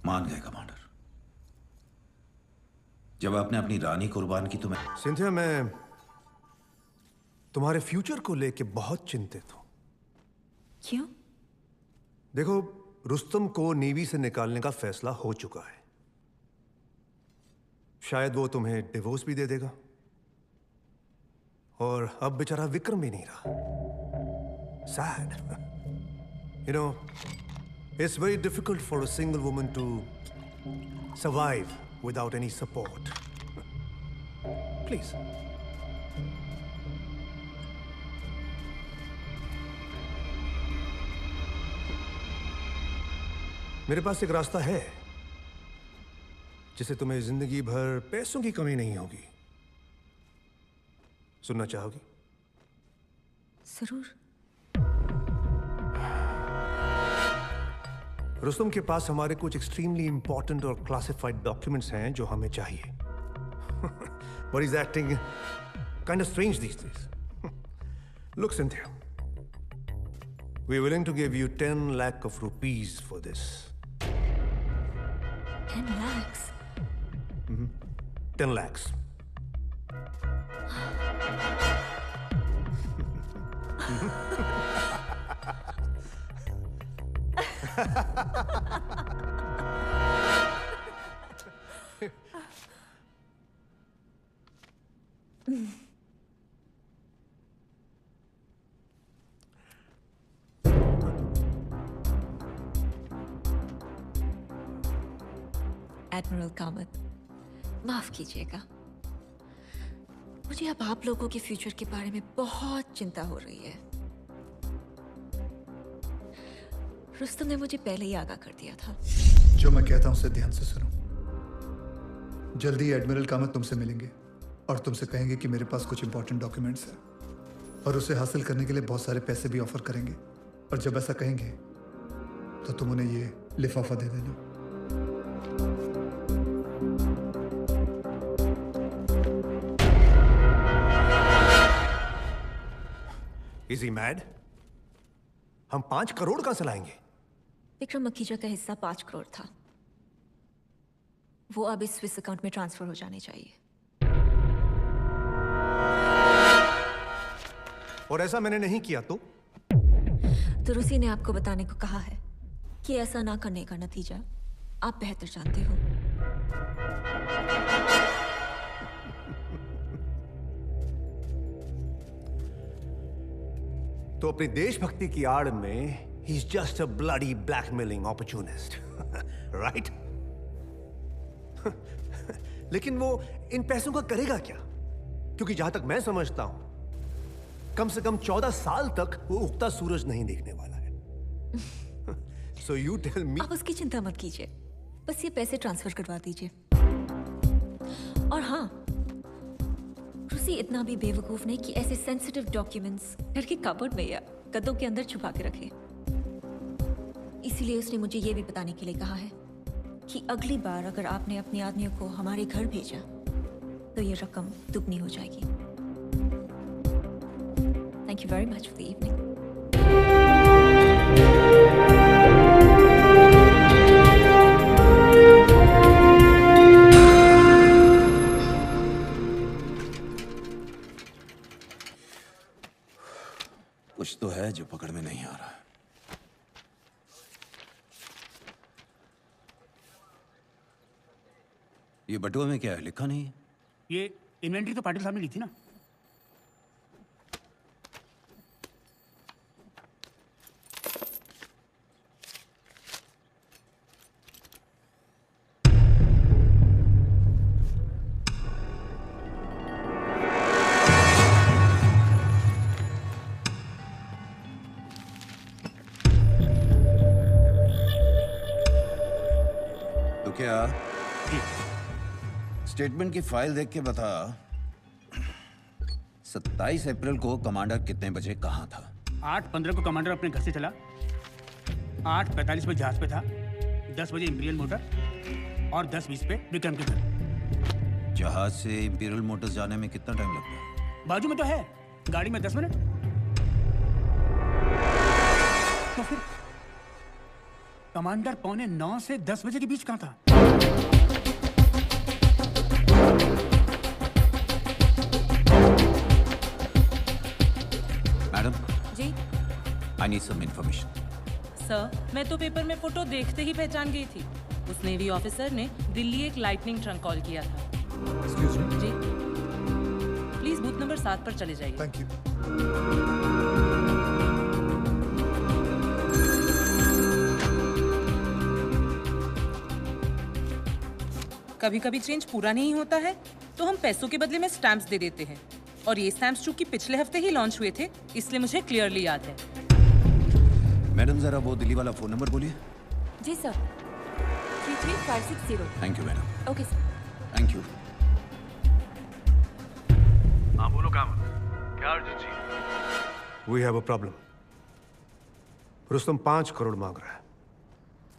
मान गए कमांडर। जब आपने अपनी रानी कुर्बान की तो मैं सिंथिया, मैं तुम्हारे फ्यूचर को लेके बहुत चिंतित हूं। क्यों? देखो, रुस्तम को नेवी से निकालने का फैसला हो चुका है। शायद वो तुम्हें डिवोर्स भी दे देगा, और अब बेचारा विक्रम भी नहीं रहा। Sad. You know, it's very difficult for a single woman to survive without any support. Please. मेरे पास एक रास्ता है जिससे तुम्हें जिंदगी भर पैसों की कमी नहीं होगी। सुनना चाहोगी? जरूर। रुस्तम के पास हमारे कुछ एक्सट्रीमली इंपॉर्टेंट और क्लासिफाइड डॉक्यूमेंट्स हैं जो हमें चाहिए। But he's acting kind of strange these days. Look, Cynthia, we're willing to give you 10 lakh of rupees for this. 10 lakhs? 10 lakhs. Admiral Kamat, माफ कीजिएगा, मुझे अब आप लोगों के फ्यूचर के बारे में बहुत चिंता हो रही है। रुस्तम ने मुझे पहले ही आगाह कर दिया था। जो मैं कहता हूं उसे ध्यान से सुनो। जल्दी एडमिरल कामत तुमसे मिलेंगे और तुमसे कहेंगे कि मेरे पास कुछ इंपॉर्टेंट डॉक्यूमेंट्स हैं और उसे हासिल करने के लिए बहुत सारे पैसे भी ऑफर करेंगे। और जब ऐसा कहेंगे तो तुम उन्हें ये लिफाफा दे देना। Is he mad? हम 5 करोड़ कहां से लाएंगे? विक्रम मखीजा का हिस्सा 5 करोड़ था, वो अब इस स्विस अकाउंट में ट्रांसफर हो जाने चाहिए। और ऐसा मैंने नहीं किया तो रुसी ने आपको बताने को कहा है कि ऐसा ना करने का नतीजा आप बेहतर जानते हो। तो अपनी देशभक्ति की आड़ में he is just a bloody blackmailing opportunist, right? लेकिन वो इन पैसों का करेगा क्या? क्योंकि जहां तक मैं समझता हूं कम से कम 14 साल तक वो उगता सूरज नहीं देखने वाला है। So you tell me. आप उसकी चिंता मत कीजिए, बस ये पैसे ट्रांसफर करवा दीजिए। और हाँ, रुसी इतना भी बेवकूफ नहीं कि ऐसे सेंसिटिव डॉक्यूमेंट्स घर के कबर्ड में या गद्दों के अंदर छुपा के रखे। इसीलिए उसने मुझे ये भी बताने के लिए कहा है कि अगली बार अगर आपने अपने आदमियों को हमारे घर भेजा तो ये रकम दुगनी हो जाएगी। Thank you very much for the evening. कुछ तो है जो पकड़ में नहीं आ रहा। ये बटुआ में क्या है, लिखा नहीं है? ये इन्वेंटरी तो पाटिल साहब ने ली थी ना। स्टेटमेंट की फाइल देख के बता, 27 अप्रैल को कमांडर कितने बजे कहां था? 8:15 को कमांडर अपने घर से चला, 8:45 पे जहाज पे था, 10 बजे इंपीरियल मोटर और 10:20 पे विक्रम के घर। जहाज से इंपीरियल मोटर्स जाने में कितना टाइम लगता है? बाजू में तो है, गाड़ी में 10 मिनट। तो फिर कमांडर 8:45 से 10 बजे के बीच कहां था? Madam ji I need some information. Sir, मैं तो पेपर में फोटो देखते ही पहचान गई थी। उस नेवी ऑफिसर ने दिल्ली एक लाइटनिंग ट्रंक कॉल किया था। Excuse me. जी प्लीज बूथ नंबर 7 पर चले जाइए। Thank you. कभी कभी चेंज पूरा नहीं होता है तो हम पैसों के बदले में स्टैम्प्स दे देते हैं, और ये स्टैम्प्स चूंकि पिछले हफ्ते ही लॉन्च हुए थे इसलिए मुझे क्लियरली याद है। मैडम जरा वो दिल्ली वाला फोन नंबर बोलिए। जी sir, 33560। Thank you madam. Okay sir. Thank you. हाँ बोलो काम, क्या urgency? We have a problem. Rustam 5 crore मांग रहा है।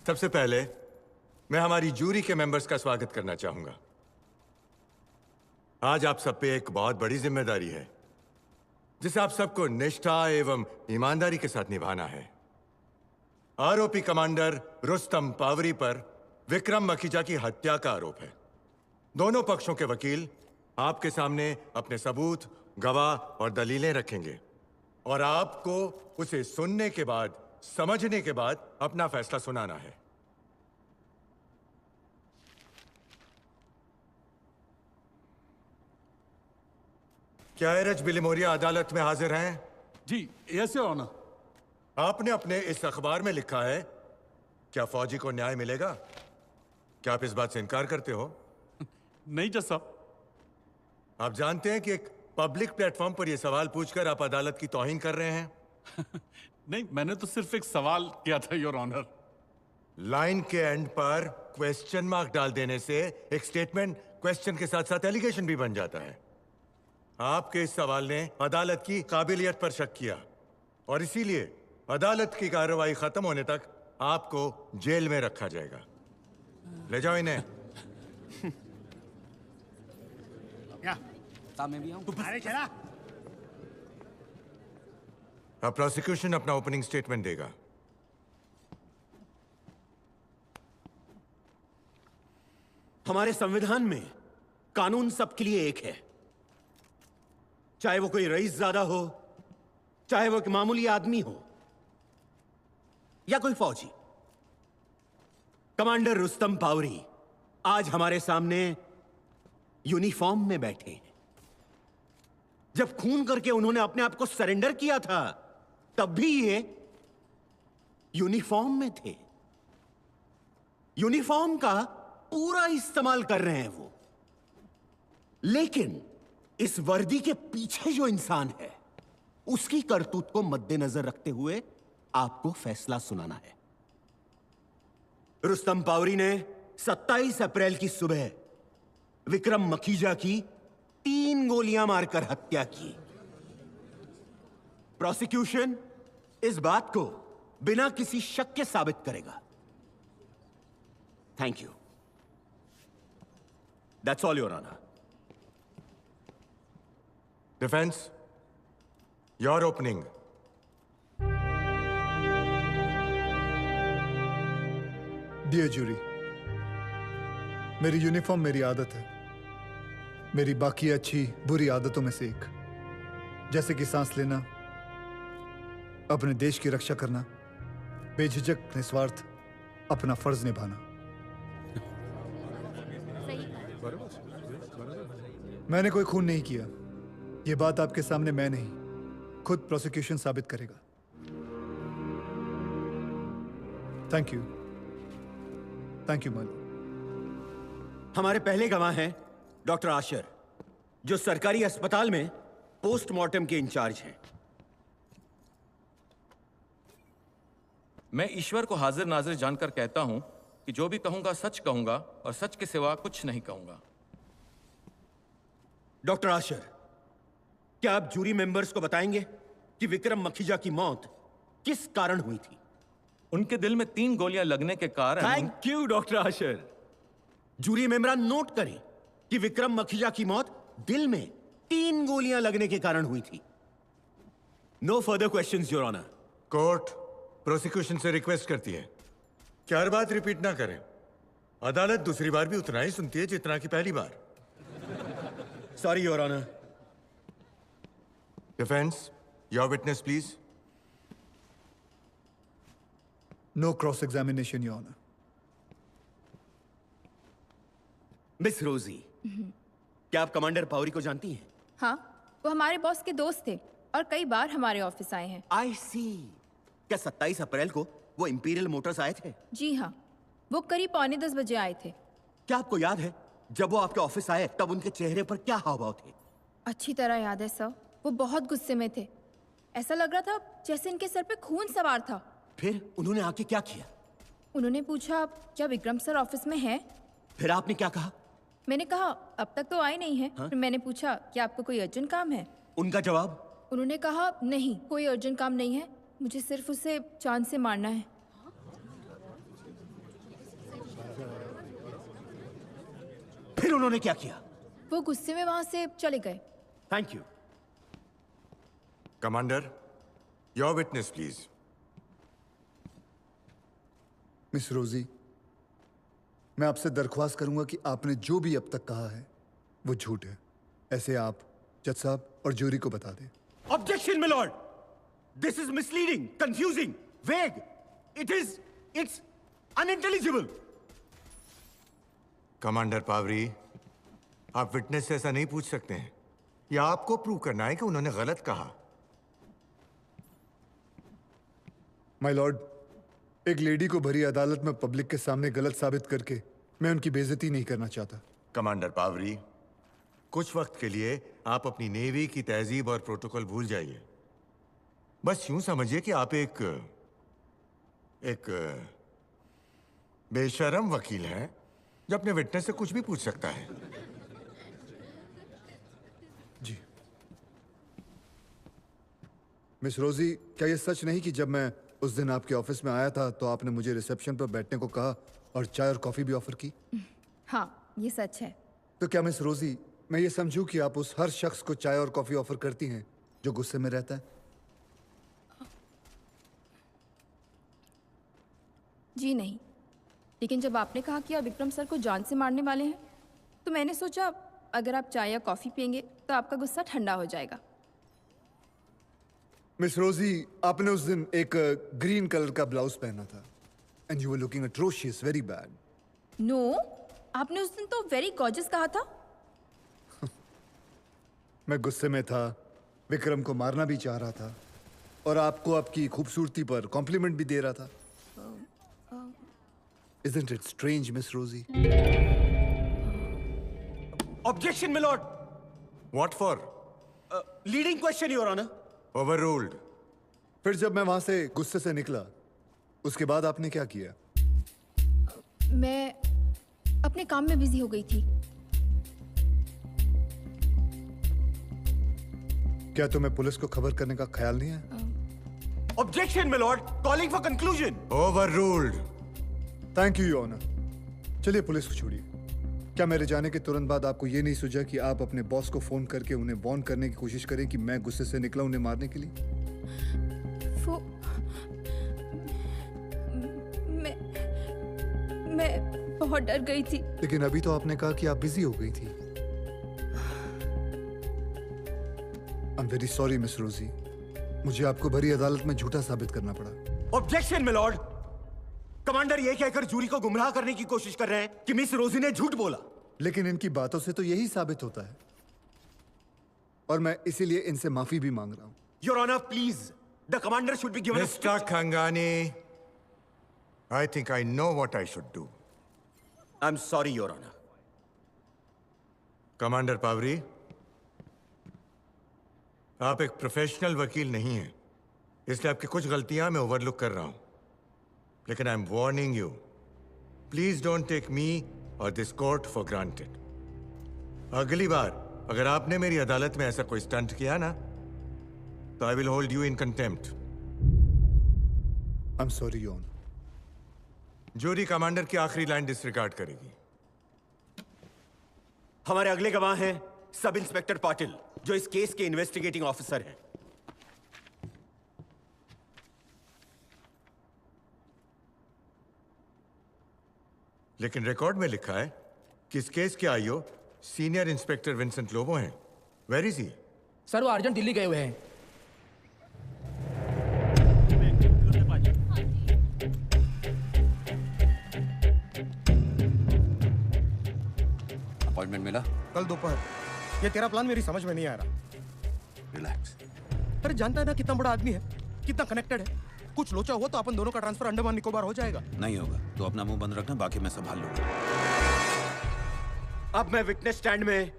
सबसे पहले मैं हमारी जूरी के मेंबर्स का स्वागत करना चाहूंगा। आज आप सब पे एक बहुत बड़ी जिम्मेदारी है जिसे आप सबको निष्ठा एवं ईमानदारी के साथ निभाना है। आरोपी कमांडर रुस्तम पावरी पर विक्रम मखीजा की हत्या का आरोप है। दोनों पक्षों के वकील आपके सामने अपने सबूत, गवाह और दलीलें रखेंगे। और आपको उसे सुनने के बाद, समझने के बाद अपना फैसला सुनाना है। क्या एरज बिलिमोरिया अदालत में हाजिर हैं? जी, यस योर ऑनर। आपने अपने इस अखबार में लिखा है, क्या फौजी को न्याय मिलेगा? क्या आप इस बात से इनकार करते हो? नहीं जज साहब। आप जानते हैं कि एक पब्लिक प्लेटफॉर्म पर यह सवाल पूछकर आप अदालत की तौहीन कर रहे हैं? नहीं, मैंने तो सिर्फ एक सवाल किया था योर ऑनर। लाइन के एंड पर क्वेश्चन मार्क डाल देने से एक स्टेटमेंट क्वेश्चन के साथ साथ एलिगेशन भी बन जाता है। आपके इस सवाल ने अदालत की काबिलियत पर शक किया और इसीलिए अदालत की कार्रवाई खत्म होने तक आपको जेल में रखा जाएगा। ले जाओ इन्हें। क्या? मैं भी आऊं? अरे चला। अब प्रोसिक्यूशन अपना ओपनिंग स्टेटमेंट देगा। हमारे संविधान में कानून सबके लिए एक है, चाहे वो कोई रईस ज़ादा हो, चाहे वो एक मामूली आदमी हो या कोई फौजी। कमांडर रुस्तम पावरी आज हमारे सामने यूनिफॉर्म में बैठे हैं। जब खून करके उन्होंने अपने आप को सरेंडर किया था, तब भी ये यूनिफॉर्म में थे। यूनिफॉर्म का पूरा इस्तेमाल कर रहे हैं वो, लेकिन इस वर्दी के पीछे जो इंसान है, उसकी करतूत को मद्देनजर रखते हुए आपको फैसला सुनाना है। रुस्तम पावरी ने 27 अप्रैल की सुबह विक्रम मखीजा की 3 गोलियां मारकर हत्या की। प्रोसिक्यूशन इस बात को बिना किसी शक के साबित करेगा। Thank you. That's all your honour. Defence, your opening. Dear jury, मेरी यूनिफॉर्म मेरी आदत है, मेरी बाकी अच्छी बुरी आदतों में से एक, जैसे कि सांस लेना, अपने देश की रक्षा करना, बेझिझक निस्वार्थ अपना फर्ज निभाना। मैंने कोई खून नहीं किया, यह बात आपके सामने मैं नहीं, खुद प्रोसिक्यूशन साबित करेगा। Thank you Malu. हमारे पहले गवाह हैं डॉक्टर आशर, जो सरकारी अस्पताल में पोस्टमार्टम के इंचार्ज हैं। मैं ईश्वर को हाजिर नाजिर जानकर कहता हूं कि जो भी कहूंगा सच कहूंगा और सच के सिवा कुछ नहीं कहूंगा। डॉक्टर आशर, क्या आप जूरी मेंबर्स को बताएंगे कि विक्रम मखीजा की मौत किस कारण हुई थी? उनके दिल में 3 गोलियां लगने के कारण। Thank you doctor Asher. Jury मेंबरान नोट करें कि विक्रम मखीजा की मौत दिल में 3 गोलियां लगने के कारण हुई थी। No further questions your honour. Court prosecution से रिक्वेस्ट करती है कि हर बात रिपीट ना करें। अदालत दूसरी बार भी उतना ही सुनती है जितना कि पहली बार। Sorry your honour. Defence, your witness please. No cross examination your honour. Miss Rosie, क्या आप कमांडर पावरी को जानती हैं? हाँ, वो हमारे बॉस के दोस्त थे और कई बार हमारे ऑफिस आए हैं। आई सी। क्या 27 अप्रैल को वो इंपीरियल मोटर्स आए थे? जी हाँ, वो करीब 9:45 बजे आए थे। क्या आपको याद है जब वो आपके ऑफिस आए तब उनके चेहरे पर क्या हाव भाव थे? अच्छी तरह याद है सर, वो बहुत गुस्से में थे। ऐसा लग रहा था जैसे इनके सर पे खून सवार था। फिर उन्होंने आके क्या किया? उन्होंने पूछा क्या विक्रम सर ऑफिस में हैं? फिर आपने क्या कहा? मैंने कहा अब तक तो आए नहीं है। हाँ? फिर मैंने पूछा क्या आपको कोई अर्जेंट काम है? उनका जवाब? उन्होंने कहा नहीं, कोई अर्जेंट काम नहीं है, मुझे सिर्फ उसे चांद से मारना है। फिर उन्होंने क्या किया? वो गुस्से में वहां से चले गए। Thank you. Commander, your witness please. Miss Rosie, मैं आपसे दरख्वास्त करूंगा कि आपने जो भी अब तक कहा है वो झूठ है। ऐसे आप जज साहब और जूरी को बता दें। Objection milord. This is misleading, confusing, vague. It's unintelligible. Commander Pavri, आप विटनेस से ऐसा नहीं पूछ सकते हैं। या आपको प्रूव करना है कि उन्होंने गलत कहा। माय लॉर्ड, एक लेडी को भरी अदालत में पब्लिक के सामने गलत साबित करके मैं उनकी बेइज्जती नहीं करना चाहता। कमांडर पावरी, कुछ वक्त के लिए आप अपनी नेवी की तहजीब और प्रोटोकॉल भूल जाइए। बस यूं समझिए कि आप एक बेशर्म वकील हैं जो अपने विटनेस से कुछ भी पूछ सकता है। जी। मिस रोजी, क्या यह सच नहीं कि जब मैं उस दिन आपके ऑफिस में आया था तो आपने मुझे रिसेप्शन पर बैठने को कहा और चाय और कॉफी भी ऑफर की? हाँ, ये सच है। तो क्या मिस रोजी, मैं ये समझूं कि आप उस हर शख्स को चाय और कॉफी ऑफर करती हैं जो गुस्से में रहता है? जी नहीं, लेकिन जब आपने कहा कि आप विक्रम सर को जान से मारने वाले हैं तो मैंने सोचा अगर आप चाय या कॉफी पियेंगे तो आपका गुस्सा ठंडा हो जाएगा। मिस रोजी, आपने उस दिन एक ग्रीन कलर का ब्लाउज पहना था and you were looking atrocious, very bad. No, आपने उस दिन तो वेरी गॉर्जियस कहा था। मैं गुस्से में था, विक्रम को मारना भी चाह रहा था और आपको आपकी खूबसूरती पर कॉम्प्लीमेंट भी दे रहा था। Isn't it strange, Miss Rosie? Objection, my lord. What for? Leading question, Your Honor. Overruled. फिर जब मैं वहां से गुस्से से निकला, उसके बाद आपने क्या किया? मैं अपने काम में बिजी हो गई थी। क्या तुम्हें पुलिस को खबर करने का ख्याल नहीं है? Objection, my lord. Calling for conclusion. Overruled. Thank you, your honour. चलिए पुलिस को छोड़िए। क्या मेरे जाने के तुरंत बाद आपको ये नहीं सूझा कि आप अपने बॉस को फोन करके उन्हें वार्न करने की कोशिश करें कि मैं गुस्से से निकला उन्हें मारने के लिए? मैं बहुत डर गई थी। लेकिन अभी तो आपने कहा कि आप बिजी हो गई थी। I am very sorry miss Rosie, मुझे आपको भरी अदालत में झूठा साबित करना पड़ा। Objection my lord. कमांडर ये कहकर जूरी को गुमराह करने की कोशिश कर रहे हैं कि मिस रोजी ने झूठ बोला। लेकिन इनकी बातों से तो यही साबित होता है और मैं इसीलिए इनसे माफी भी मांग रहा हूं। Your honour, please, the commander should be given a mister Khangani, I think I know what I should do. I am sorry your honour. Commander Pavri, आप एक प्रोफेशनल वकील नहीं हैं, इसलिए आपकी कुछ गलतियां मैं ओवरलुक कर रहा हूं। लेकिन I am warning you, please don't take me और दिस कोर्ट फॉर ग्रांटेड। अगली बार अगर आपने मेरी अदालत में ऐसा कोई स्टंट किया ना, तो I will hold you in contempt. I am sorry your honour. Jury commander की आखिरी लाइन डिसरिगार्ड करेगी। हमारे अगले गवाह हैं सब इंस्पेक्टर पाटिल, जो इस केस के इन्वेस्टिगेटिंग ऑफिसर हैं। लेकिन रिकॉर्ड में लिखा है कि इस केस के IO senior inspector Vincent Lobo हैं। Where is he? सर, वो अर्जेंट दिल्ली गए हुए हैं। अपॉइंटमेंट मिला? कल दोपहर। ये तेरा प्लान मेरी समझ में नहीं आ रहा। रिलैक्स। अरे जानता है ना कितना बड़ा आदमी है, कितना कनेक्टेड है। कुछ लोचा हुआ तो अपन दोनों का ट्रांसफर अंडमान निकोबार हो जाएगा। नहीं होगा तो अपना मुंह बंद रखना, बाकी मैं संभाल लूंगा। अब मैं विटनेस स्टैंड में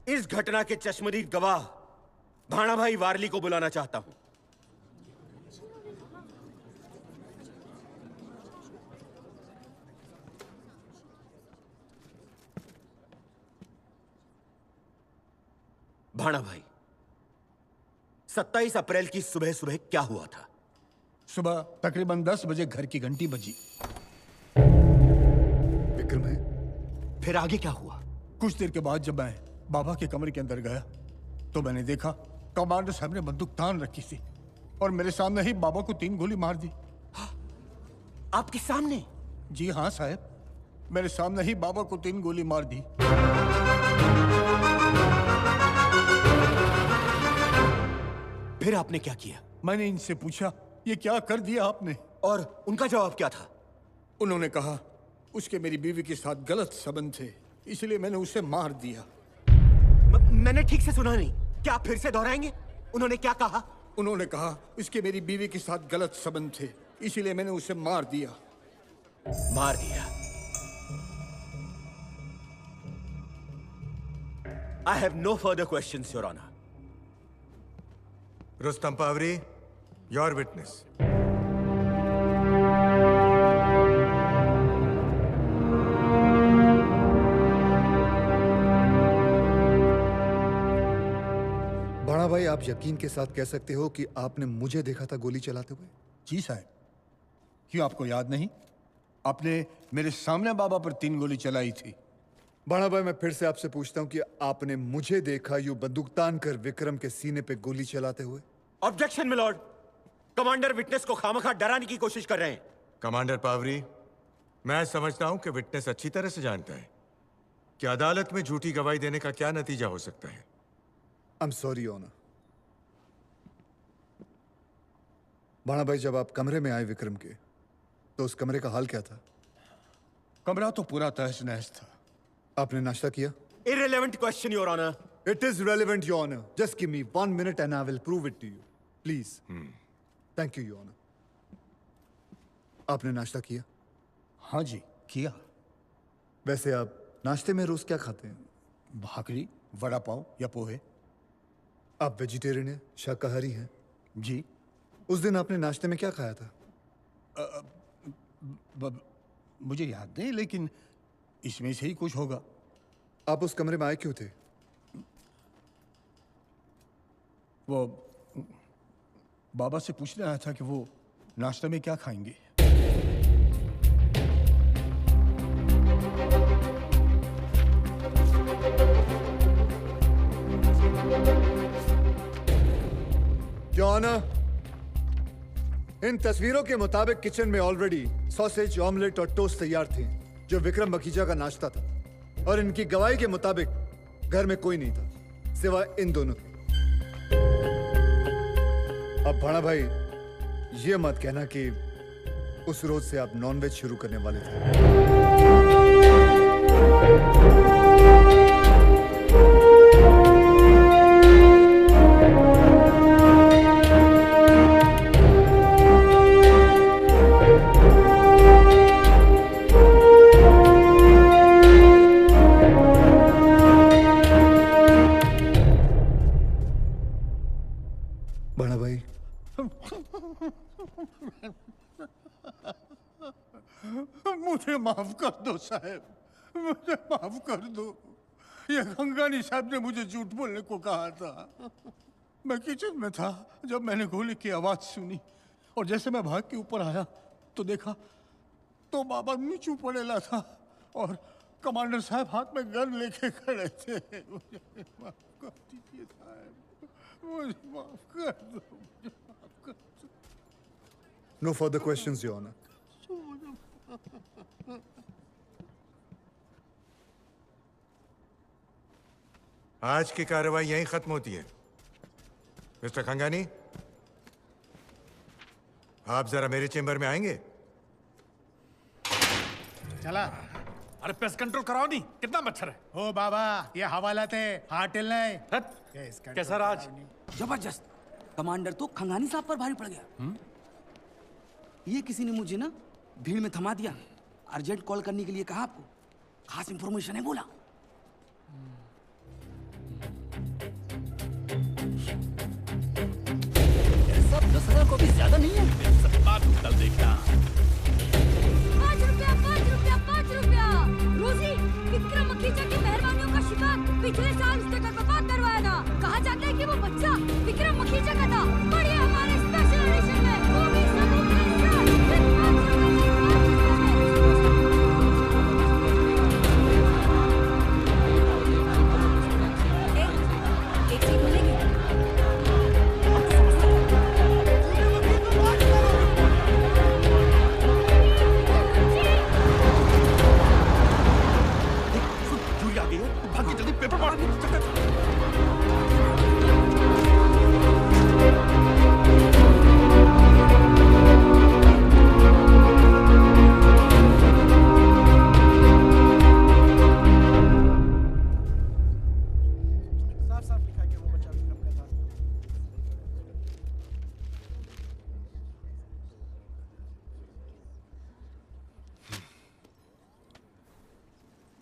इस घटना के चश्मदीद गवाह भाणा भाई वारली को बुलाना चाहता हूं। भाणा भाई, 27 अप्रैल की सुबह सुबह क्या हुआ था? सुबह तकरीबन 10 बजे घर की घंटी बजी। विक्रम है? फिर आगे क्या हुआ? कुछ देर के बाद जब मैं बाबा के कमरे के अंदर गया तो मैंने देखा कमांडर साहब ने बंदूक तान रखी थी और मेरे सामने ही बाबा को 3 गोली मार दी। आपके सामने? जी हाँ साहब, मेरे सामने ही बाबा को 3 गोली मार दी। फिर आपने क्या किया? मैंने इनसे पूछा ये क्या कर दिया आपने? और उनका जवाब क्या था? उन्होंने कहा उसके मेरी बीवी के साथ गलत संबंध थे, इसलिए मैंने उसे मार दिया। मैंने ठीक से सुना नहीं, क्या आप फिर से दोहराएंगे? उन्होंने क्या कहा? उन्होंने कहा उसके मेरी बीवी के साथ गलत संबंध थे, इसलिए मैंने उसे मार दिया। मार दिया? I have no further questions, Your Honor. Rustam Pavri, your witness. बड़ा भाई, आप यकीन के साथ कह सकते हो कि आपने मुझे देखा था गोली चलाते हुए? जी साहब। क्यों, आपको याद नहीं? आपने मेरे सामने बाबा पर 3 गोली चलाई थी। बड़ा भाई, मैं फिर से आपसे पूछता हूं कि आपने मुझे देखा यूं बंदूक तान कर विक्रम के सीने पे गोली चलाते हुए? ऑब्जेक्शन मिलॉर्ड, कमांडर विटनेस को खामखा डराने की कोशिश कर रहे हैं। कमांडर पावरी, मैं समझता हूं कि विटनेस अच्छी तरह से जानता है कि अदालत में झूठी गवाही देने का क्या नतीजा हो सकता है। I am sorry honour. बड़ा भाई, जब आप कमरे में आए विक्रम के, तो उस कमरे का हाल क्या था? कमरा तो पूरा तहस नहस था। आपने नाश्ता किया? Irrelevant question, Your Honor. It is relevant, Your Honor. Just give me 1 minute and I will prove it to you. Please. Thank you, Your Honor. आपने नाश्ता किया? हाँ जी, किया। वैसे आप नाश्ते में रोज क्या खाते हैं? भाकरी, वड़ा पाव या पोहे। आप वेजिटेरियन हैं, शाकाहारी हैं? जी। उस दिन आपने नाश्ते में क्या खाया था? मुझे याद नहीं, लेकिन इसमें से ही कुछ होगा। आप उस कमरे में आए क्यों थे? वो बाबा से पूछने आया था कि वो नाश्ते में क्या खाएंगे। जॉन, इन तस्वीरों के मुताबिक किचन में ऑलरेडी सॉसेज, ऑमलेट और टोस्ट तैयार थे, जो विक्रम मखीजा का नाश्ता था। और इनकी गवाही के मुताबिक घर में कोई नहीं था सिवाय इन दोनों के। अब भाणा भाई, ये मत कहना कि उस रोज से आप नॉनवेज शुरू करने वाले थे। मुझे माफ कर दो साहब, मुझे माफ कर दो। ये गंगानी साहब ने मुझे झूठ बोलने को कहा था। मैं किचन में था जब मैंने गोली की आवाज सुनी, और जैसे मैं भाग के ऊपर आया तो देखा तो बाबा नीचे पड़ेला था और कमांडर साहब हाथ में गन लेके खड़े थे। मुझे माफ कर दीजिए साहब, मुझे माफ कर दो, मुझे माफ कर दो। No further questions, Your Honor. आज की कार्रवाई यहीं खत्म होती है। मिस्टर खंगानी, आप जरा मेरे चेंबर में आएंगे? चला। अरे पेस्ट कंट्रोल कराओ नहीं, कितना मच्छर है। ओ बाबा, ये हवालात है, हाथ हिलना है। कैसा राज? जबरदस्त। कमांडर तो खंगानी साहब पर भारी पड़ गया। ये किसी ने मुझे ना भीड़ में थमा दिया, अर्जेंट कॉल करने के लिए कहा। आपको खास इंफॉर्मेशन है बोला। सब 10,000 को भी ज्यादा नहीं है। बात कल देखना। 5 रुपया, 5 रुपया, 5 रुपया। रोजी, विक्रम मखीजा की मेहरबानियों का शिकार पिछले साल उसने कबाब करवाया था। कहा जाता है कि वो बच्चा विक्रम मखीजा का था। पढ़िए हमारे स्पेशल एडिशन में, वो भी सबूत के साथ। सिर्फ 5 रुपये में, 5 रुपये में। एक चीज मिलेगी। पेपर मार।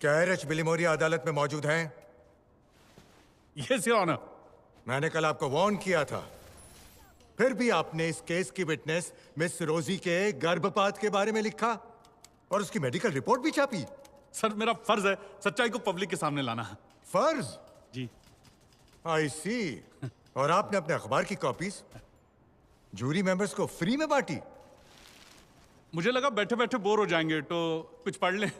क्या एच बिलिमोरिया अदालत में मौजूद हैं? Yes your honour. मैंने कल आपको वार्न किया था, फिर भी आपने इस केस की विटनेस मिस रोजी के गर्भपात के बारे में लिखा और उसकी मेडिकल रिपोर्ट भी छापी। सर मेरा फर्ज है सच्चाई को पब्लिक के सामने लाना। फर्ज? जी। आई सी। और आपने अपने अखबार की कॉपीज जूरी मेंबर्स को फ्री में बांटी? मुझे लगा बैठे बैठे बोर हो जाएंगे तो कुछ पढ़ लें।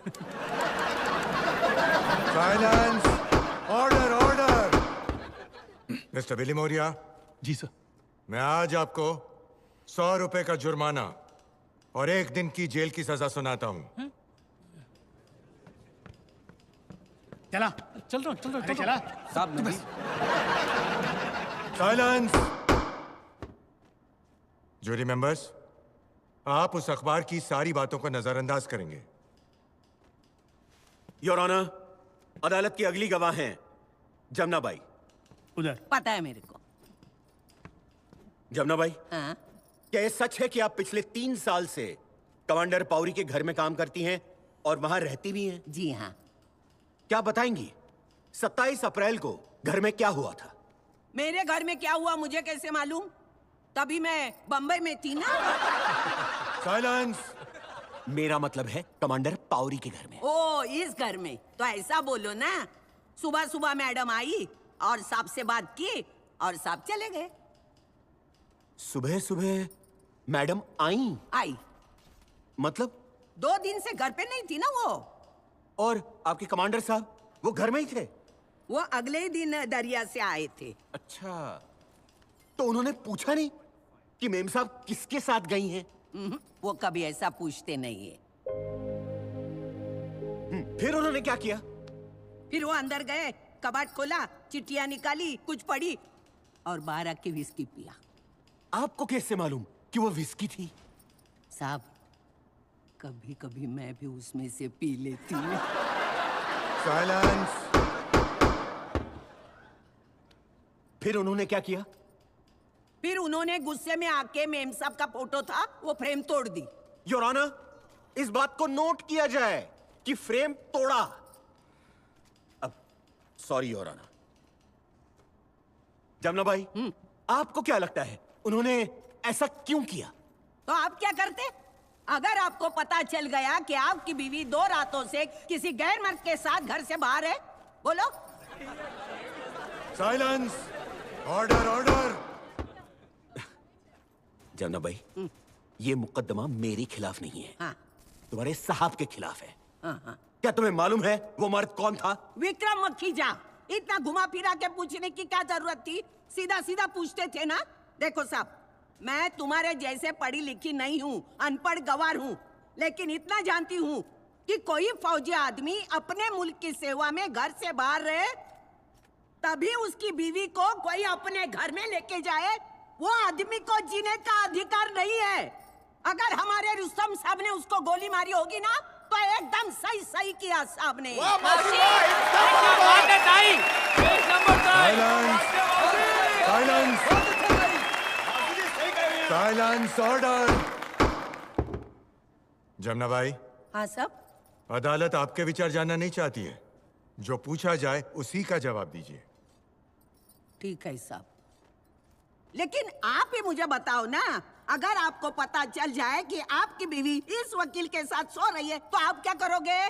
Silence! Order order! Mister Bilimoria. जी सर। मैं आज आपको 100 रुपए का जुर्माना और 1 दिन की जेल की सजा सुनाता हूं। चला चल रहा अरे चला साहब नहीं। साइलेंस! जूरी मेंबर्स, आप उस अखबार की सारी बातों को नजरअंदाज करेंगे। योर ऑनर, अदालत की अगली गवाह हैं जमुना बाई। उधर पता है मेरे को। जमुना बाई, हाँ? क्या ये सच है कि आप पिछले 3 साल से कमांडर पावरी के घर में काम करती हैं और वहां रहती भी हैं? जी हाँ। क्या बताएंगी 27 अप्रैल को घर में क्या हुआ था? मेरे घर में क्या हुआ मुझे कैसे मालूम? तभी मैं बंबई में थी ना। साइलेंस! मेरा मतलब है कमांडर पावरी के घर में। ओ, इस घर में तो ऐसा बोलो ना। सुबह सुबह मैडम आई और साहब से बात की और साहब चले गए। सुबह सुबह मैडम आई? मतलब 2 दिन से घर पे नहीं थी ना वो। और आपके कमांडर साहब वो घर में ही थे? वो अगले ही दिन दरिया से आए थे। अच्छा, तो उन्होंने पूछा नहीं कि मेम साहब किसके साथ गई हैं? वो कभी ऐसा पूछते नहीं है। फिर उन्होंने क्या किया? फिर वो अंदर गए, कबाड़ खोला, चिट्ठियां निकाली, कुछ पढ़ी और बाहर आके विस्की पिया। आपको कैसे मालूम कि वो विस्की थी? साहब, कभी कभी मैं भी उसमें से पी लेती हूँ। साइलेंस! फिर उन्होंने क्या किया? फिर उन्होंने गुस्से में आके मेम साहब का फोटो था वो फ्रेम तोड़ दी। योर ऑनर, इस बात को नोट किया जाए कि फ्रेम तोड़ा। अब सॉरी योर ऑनर। जमुना भाई, आपको क्या लगता है उन्होंने ऐसा क्यों किया? तो आप क्या करते अगर आपको पता चल गया कि आपकी बीवी 2 रातों से किसी गैर मर्द के साथ घर से बाहर है? बोलो। साइलेंस! Order order! जमुना भाई, ये मुकदमा मेरे खिलाफ नहीं है। हाँ। तुम्हारे साहब के खिलाफ है। हाँ। क्या तुम्हें मालूम है वो मर्द कौन था? विक्रम मखीजा। इतना घुमा फिरा के पूछने की क्या जरूरत थी? सीधा सीधा पूछते थे ना। देखो साहब, मैं तुम्हारे जैसे पढ़ी लिखी नहीं हूँ, अनपढ़ गवार हूँ, लेकिन इतना जानती हूँ कि कोई फौजी आदमी अपने मुल्क की सेवा में घर से बाहर रहे तभी उसकी बीवी को कोई अपने घर में लेके जाए। वो आदमी को जीने का अधिकार नहीं है। अगर हमारे रुस्तम साहब ने उसको गोली मारी होगी ना तो एकदम सही किया साहब ने। साइलेंस! ऑर्डर! जमुना भाई, हाँ साहब। अदालत आपके विचार जानना नहीं चाहती है। जो पूछा जाए उसी का जवाब दीजिए। ठीक है साहब, लेकिन आप ही मुझे बताओ ना, अगर आपको पता चल जाए कि आपकी बीवी इस वकील के साथ सो रही है तो आप क्या करोगे?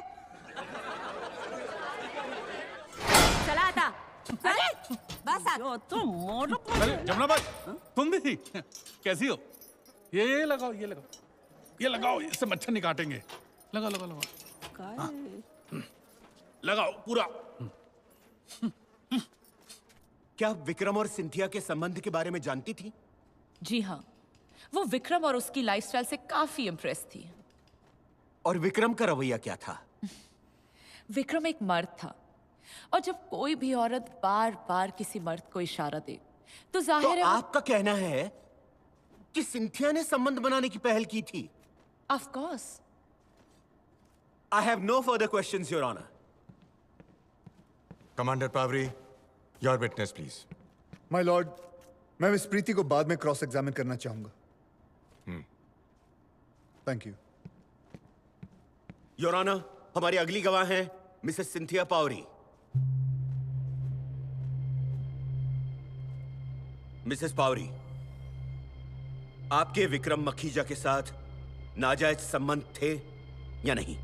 चला आता। अरे बस अरे जमुना भाई, तुम भी कैसी हो? ये लगाओ, ये लगाओ, इससे मच्छर नहीं काटेंगे। लगाओ। हाँ। लगाओ पूरा। क्या विक्रम और सिंथिया के संबंध के बारे में जानती थी? जी हाँ, वो विक्रम और उसकी लाइफस्टाइल से काफी इम्प्रेस थी। और विक्रम का रवैया क्या था? विक्रम एक मर्द था और जब कोई भी औरत बार बार किसी मर्द को इशारा दे तो जाहिर है आपका कहना है कि सिंथिया ने संबंध बनाने की पहल की थी? Of course. I have no further questions your honour. Commander Pavri, your witness please. My lord, मैं मिस प्रीति को बाद में क्रॉस एग्जामिन करना चाहूंगा। Thank you. योर ऑनर, हमारी अगली गवाह हैं Mrs Cynthia Pavri. Mrs Pavri, आपके विक्रम मखीजा के साथ नाजायज संबंध थे या नहीं?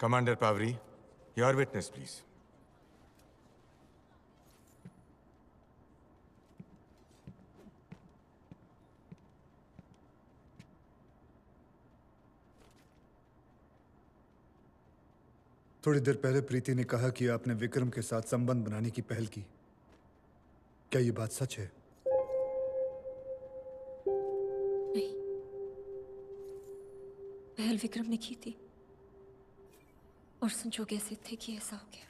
Commander Pavri, your witness, please. थोड़ी देर पहले प्रीति ने कहा कि आपने विक्रम के साथ संबंध बनाने की पहल की। क्या ये बात सच है? नहीं, पहल विक्रम ने की थी और संजोग ऐसे थे कि ऐसा हो गया।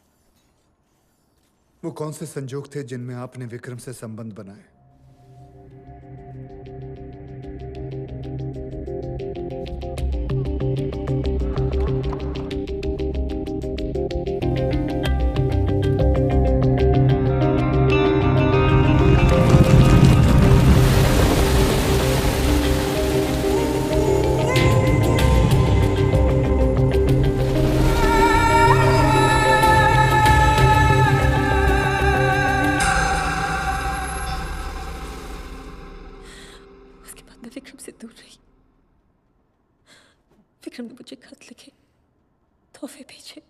वो कौन से संजोग थे जिनमें आपने विक्रम से संबंध बनाए? विक्रम ने मुझे खत लिखे, तोहफे भेजे,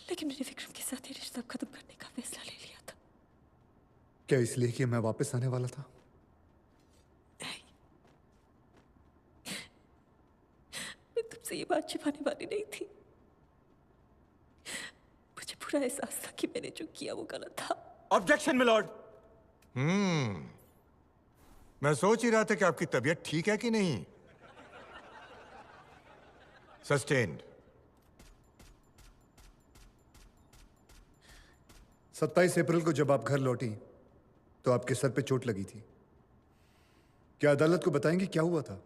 लेकिन मैंने विक्रम के साथ ये रिश्ता खत्म करने का फैसला ले लिया था। क्या इसलिए कि मैं वापस आने वाला था? नहीं, मैं तुमसे ये बात छिपाने वाली नहीं थी। मुझे पूरा एहसास था कि मैंने जो किया वो गलत था। Objection milord. मैं सोच ही रहा था कि आपकी तबीयत ठीक है कि नहीं। सस्टेन्ड। 27 अप्रैल को जब आप घर लौटी तो आपके सर पे चोट लगी थी। क्या अदालत को बताएंगे क्या हुआ था?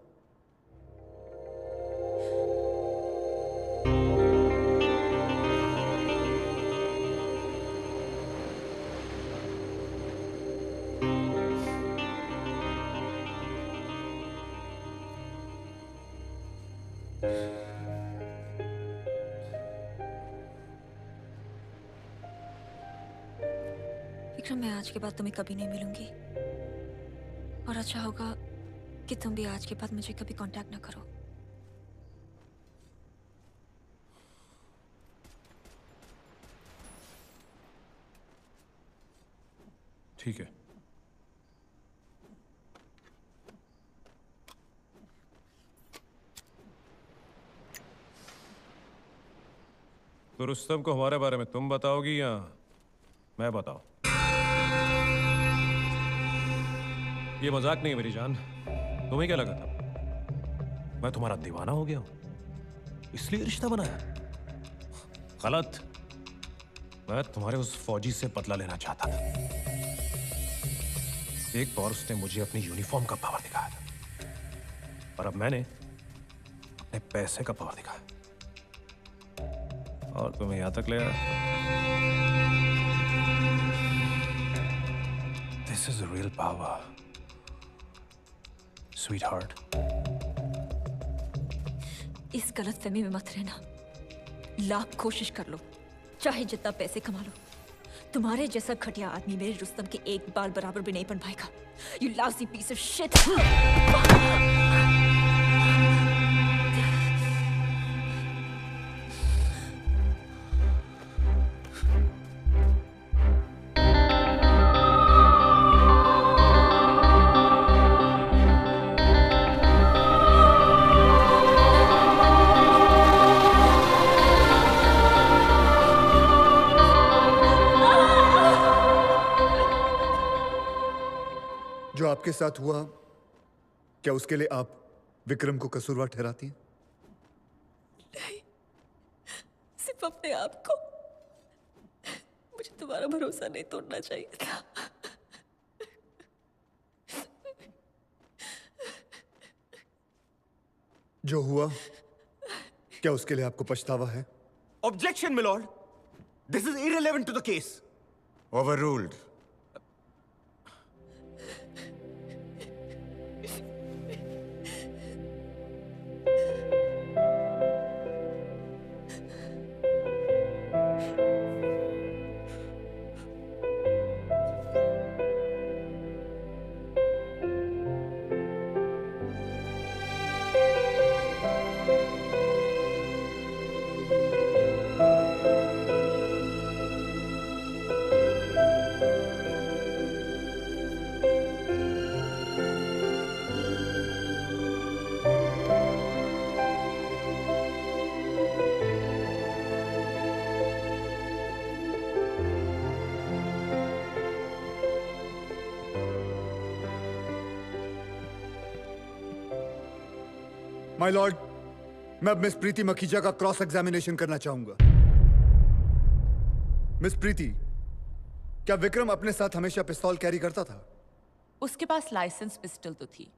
विक्रम, मैं आज के बाद तुम्हें कभी नहीं मिलूंगी और अच्छा होगा कि तुम भी आज के बाद मुझे कभी कांटेक्ट ना करो। ठीक है। तो रुस्तम को हमारे बारे में तुम बताओगी या मैं बताऊं? ये मजाक नहीं है मेरी जान। तुम्हें क्या लगा था मैं तुम्हारा दीवाना हो गया हूं इसलिए रिश्ता बनाया? गलत। मैं तुम्हारे उस फौजी से बदला लेना चाहता था। एक बार उसने मुझे अपनी यूनिफॉर्म का पावर दिखाया था और अब मैंने अपने पैसे का पावर दिखाया और तुम्हें यहां तक ले आया। This is real power, sweetheart. इस गलतफहमी में मत रहना। लाख कोशिश कर लो, चाहे जितना पैसे कमा लो, तुम्हारे जैसा घटिया आदमी मेरे रुस्तम के एक बाल बराबर भी नहीं बन पाएगा। You lousy piece of shit. आपके साथ हुआ, क्या उसके लिए आप विक्रम को कसूरवार ठहराती हैं? नहीं, सिर्फ अपने आप को। मुझे तुम्हारा भरोसा नहीं तोड़ना चाहिए था। जो हुआ, क्या उसके लिए आपको पछतावा है? Objection, my lord. This is irrelevant to the case. Overruled. My lord, मैं अब मिस प्रीति मखीजा का क्रॉस एग्जामिनेशन करना चाहूंगा। मिस प्रीति, क्या विक्रम अपने साथ हमेशा पिस्तौल कैरी करता था? उसके पास लाइसेंस पिस्टल तो थी,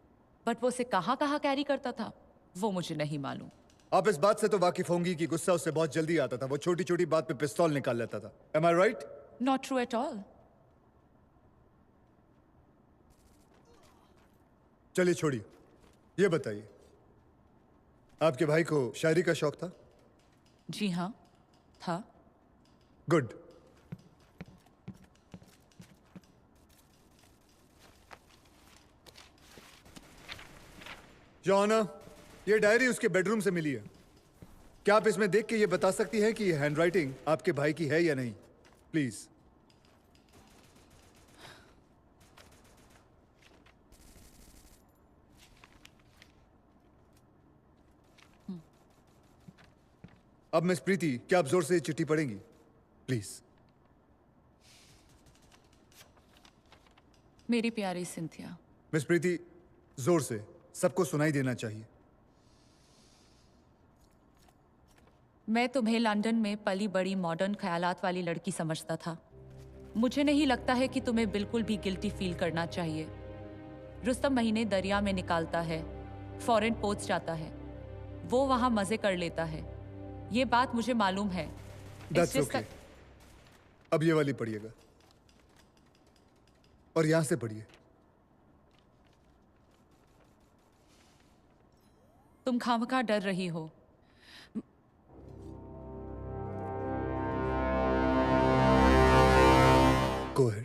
बट वो उसे कहां कहां कैरी करता था वो मुझे नहीं मालूम। आप इस बात से तो वाकिफ होंगी कि गुस्सा उससे बहुत जल्दी आता था। वो छोटी छोटी बात पे पिस्तौल निकाल लेता था। Am I right? Not true at all. चलिए छोड़िए, ये बताइए, आपके भाई को शायरी का शौक था? जी हाँ, था। गुड। योर ऑनर, ये डायरी उसके बेडरूम से मिली है। क्या आप इसमें देख के ये बता सकती हैं कि ये हैंडराइटिंग आपके भाई की है या नहीं? प्लीज। अब मिस प्रीति, क्या आप जोर से चिट्ठी पढ़ेंगी? प्लीज। मेरी प्यारी सिंथिया। मिस प्रीति, जोर से, सबको सुनाई देना चाहिए। मैं तुम्हें लंदन में पली बड़ी मॉडर्न ख्यालात वाली लड़की समझता था। मुझे नहीं लगता है कि तुम्हें बिल्कुल भी गिल्टी फील करना चाहिए। रुस्तम महीने दरिया में निकालता है, फॉरेन पोस्ट जाता है, वो वहां मजे कर लेता है। ये बात मुझे मालूम है। That's okay. अब ये वाली पढ़िएगा और यहां से पढ़िए। तुम खामखा डर रही हो। Go ahead.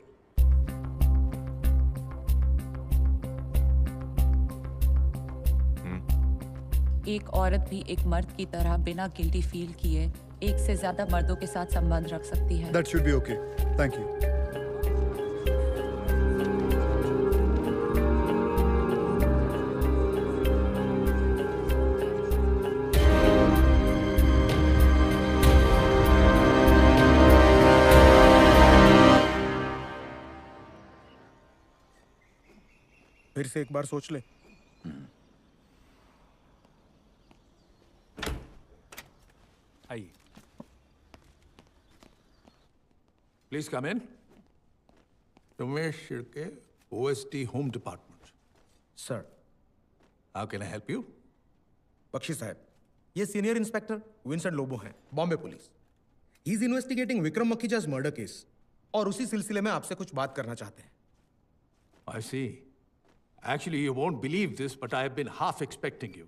एक औरत भी एक मर्द की तरह बिना गिल्टी फील किए एक से ज्यादा मर्दों के साथ संबंध रख सकती है। That should be okay. Thank you. फिर से एक बार सोच ले। आइए। Please come in. Ramesh Shirke, OST home department. Sir, how can I help you? Bakhshi साहब, ये सीनियर इंस्पेक्टर विंसेंट लोबो हैं, Bombay police. He is investigating Vikram Makhija's murder case और उसी सिलसिले में आपसे कुछ बात करना चाहते हैं। I see. Actually, you won't believe this, but I have been half expecting you,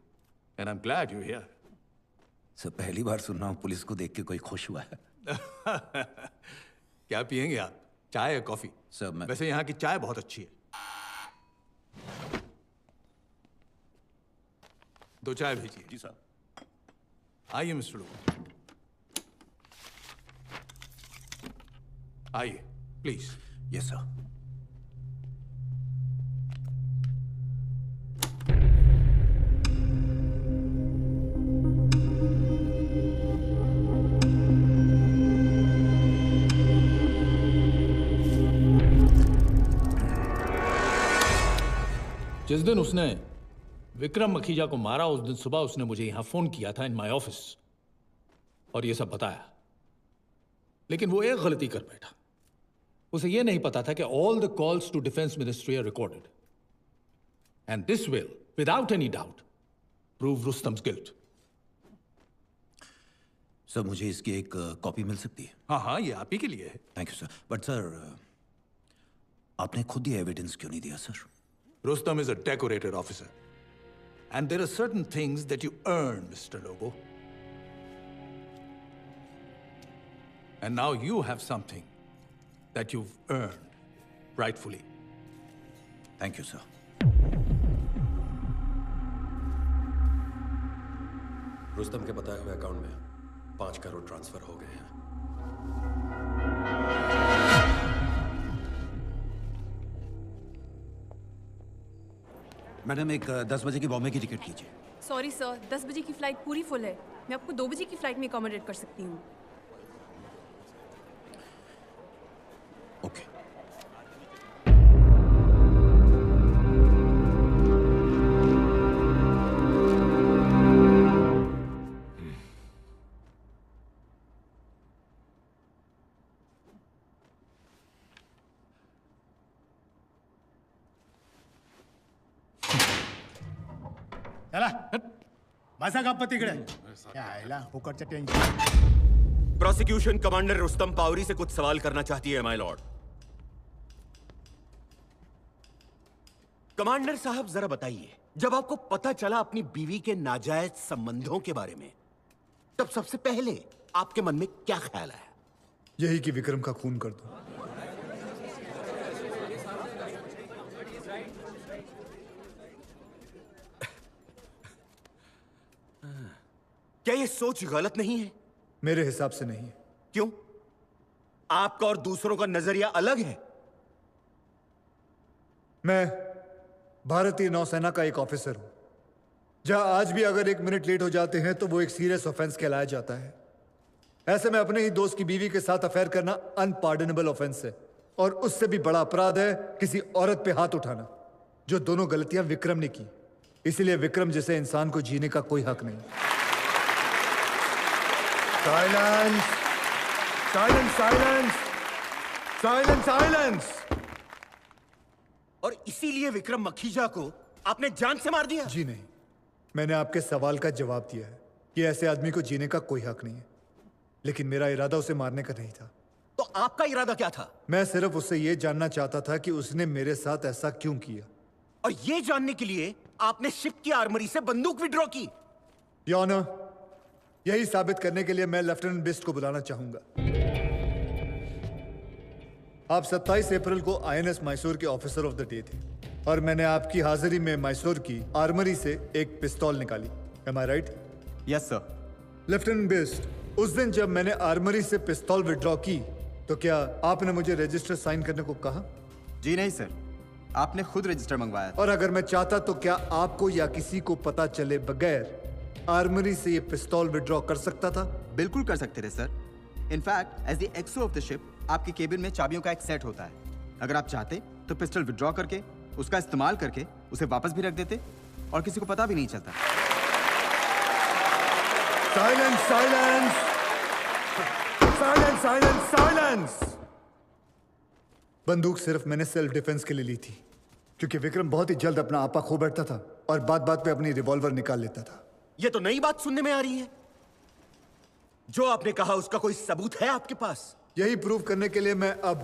and I'm glad you're here. Sir, पहली बार सुन रहा हूँ पुलिस को देख के कोई खुश हुआ है। क्या पियेंगे आप, चाय या कॉफी? सर, मैं वैसे यहाँ की चाय बहुत अच्छी है। 2 चाय भेजिए। जी साहब। आइए मिस्टर लोबो, आइए प्लीज। Yes sir. जिस दिन उसने विक्रम मखीजा को मारा उस दिन सुबह उसने मुझे यहां फोन किया था इन माय ऑफिस और ये सब बताया। लेकिन वो एक गलती कर बैठा। उसे यह नहीं पता था कि all the calls to defence ministry are recorded and this will without any doubt prove Rustom's guilt. Sir मुझे इसकी एक कॉपी मिल सकती है? हाँ हाँ, ये आप ही के लिए है। Thank you sir. But sir आपने खुद ये एविडेंस क्यों नहीं दिया sir? Rustam is a decorated officer. And there are certain things that you earn, Mr. Lobo. And now you have something that you've earned, rightfully. Thank you, sir. Rustam के बताए हुए account में 5 करोड़ ट्रांसफर हो गए हैं। मैडम एक 10 बजे की बॉम्बे की टिकट कीजिए। सॉरी सर, 10 बजे की फ्लाइट पूरी फुल है। मैं आपको 2 बजे की फ्लाइट में अकोमोडेट कर सकती हूँ। ओके। चला बसा गप्पा तिकडे यायला फुकटचं tension. Prosecution commander Rustam Pavri से कुछ सवाल करना चाहती है माय लॉर्ड। कमांडर साहब जरा बताइए, जब आपको पता चला अपनी बीवी के नाजायज संबंधों के बारे में, तब सबसे पहले आपके मन में क्या ख्याल आया? यही कि विक्रम का खून कर दो। क्या ये सोच गलत नहीं है? मेरे हिसाब से नहीं है। क्यों? आपका और दूसरों का नजरिया अलग है। मैं भारतीय नौसेना का एक ऑफिसर हूं, जहां आज भी अगर 1 मिनट लेट हो जाते हैं तो वो एक सीरियस ऑफेंस कहलाया जाता है। ऐसे में अपने ही दोस्त की बीवी के साथ अफेयर करना अनपार्डनेबल ऑफेंस है, और उससे भी बड़ा अपराध है किसी औरत पे हाथ उठाना, जो दोनों गलतियां विक्रम ने की। इसलिए विक्रम जैसे इंसान को जीने का कोई हक नहीं। Silence, silence, silence, silence, silence. और इसीलिए विक्रम मखीजा को आपने जान से मार दिया? जी नहीं, मैंने आपके सवाल का जवाब दिया है कि ऐसे आदमी को जीने का कोई हक नहीं है, लेकिन मेरा इरादा उसे मारने का नहीं था। तो आपका इरादा क्या था? मैं मैं सिर्फ उससे यह जानना चाहता था कि उसने मेरे साथ ऐसा क्यों किया। और यह जानने के लिए आपने शिप की आर्मरी से बंदूक विड्रॉ की? योर ऑनर, यही साबित करने के लिए मैं लेफ्टिनेंट बिस्ट को बुलाना चाहूंगा। आप 27 अप्रैल को आईएनएस मैसूर के ऑफिसर ऑफ द डे थे, और मैंने आपकी हाजिरी में मैसूर की आर्मरी से एक पिस्तौल निकाली। Am I right? Yes sir. Lieutenant Bisht, उस दिन जब मैंने आर्मरी से पिस्तौल विड्रॉ की तो क्या आपने मुझे रजिस्टर साइन करने को कहा? जी नहीं सर, आपने खुद रजिस्टर मंगवाया था। और अगर मैं चाहता तो क्या आपको या किसी को पता चले बगैर आर्मरी से ये पिस्तौल विड्रॉ कर सकता था? बिल्कुल कर सकते थे sir. In fact as the XO of the ship आपके केबिन में चाबियों का एक सेट होता है। अगर आप चाहते तो पिस्टल विड्रॉ करके उसका इस्तेमाल करके उसे वापस भी रख देते और किसी को पता भी नहीं चलता। Silence, silence, silence, silence, silence. बंदूक सिर्फ मैंने सेल्फ डिफेंस के लिए ली थी, क्योंकि विक्रम बहुत ही जल्द अपना आपा खो बैठता था और बात बात पे अपनी रिवॉल्वर निकाल लेता था। यह तो नई बात सुनने में आ रही है। जो आपने कहा उसका कोई सबूत है आपके पास? यही प्रूव करने के लिए मैं अब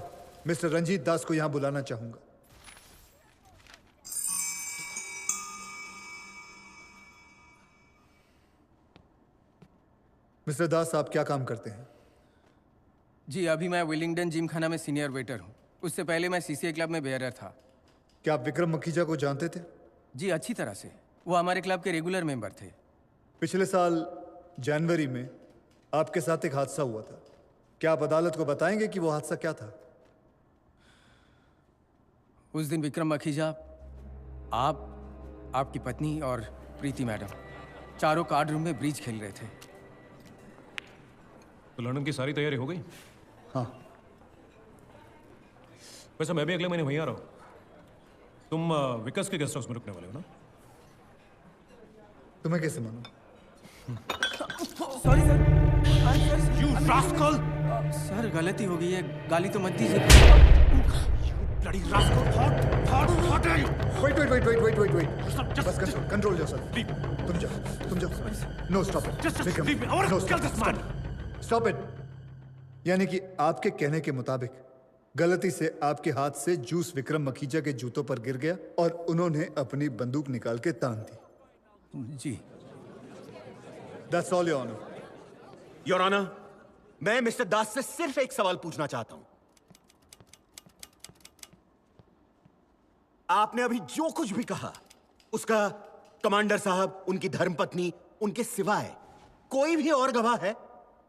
मिस्टर रंजीत दास को यहां बुलाना चाहूंगा। मिस्टर दास, आप क्या काम करते हैं? जी अभी मैं विलिंगडन जिम खाना में सीनियर वेटर हूँ। उससे पहले मैं सीसीए क्लब में बेयरर था। क्या आप विक्रम मखीजा को जानते थे? जी अच्छी तरह से। वो हमारे क्लब के रेगुलर मेंबर थे। पिछले साल जनवरी में आपके साथ एक हादसा हुआ था। क्या आप अदालत को बताएंगे कि वो हादसा क्या था? उस दिन विक्रम मखीजा, आप, आपकी पत्नी और प्रीति मैडम चारों कार्ड रूम में ब्रिज खेल रहे थे। तो लंदन की सारी तैयारी हो गई? हाँ। वैसे मैं भी अगले महीने वहीं आ रहा हूँ। तुम विकास के गेस्ट हाउस में रुकने वाले हो ना? तुम्हें कैसे मालूम? Sorry sir. You rascal! Sir गलती हो गई है, गाली तो मत दीजिए। Bloody rascal! Hot! Wait. बस control yourself. तुम जाओ. No, stop it. Just Vikram, leave me. I want no, to kill this man. Stop it. यानी कि आपके कहने के मुताबिक गलती से आपके हाथ से जूस विक्रम मखीजा के जूतों पर गिर गया और उन्होंने अपनी बंदूक निकाल के तान दी। जी। That's all, Your Honor. Your honour, मैं मिस्टर दास से सिर्फ एक सवाल पूछना चाहता हूं। आपने अभी जो कुछ भी कहा, उसका कमांडर साहब, उनकी धर्मपत्नी, उनके सिवाय कोई भी और गवाह है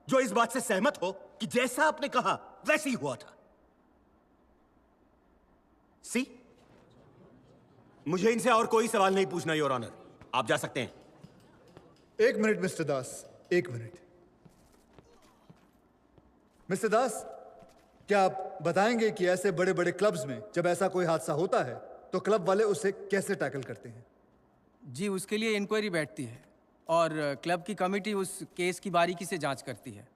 जो इस बात से सहमत हो कि जैसा आपने कहा वैसे ही हुआ था? सी, मुझे इनसे और कोई सवाल नहीं पूछना योर ऑनर, आप जा सकते हैं। एक मिनट मिस्टर दास, एक मिनट। मिस्टर दास, क्या आप बताएंगे कि ऐसे बड़े बड़े क्लब्स में जब ऐसा कोई हादसा होता है तो क्लब वाले उसे कैसे टैकल करते हैं? जी, उसके लिए इंक्वायरी बैठती है और क्लब की कमेटी उस केस की बारीकी से जांच करती है।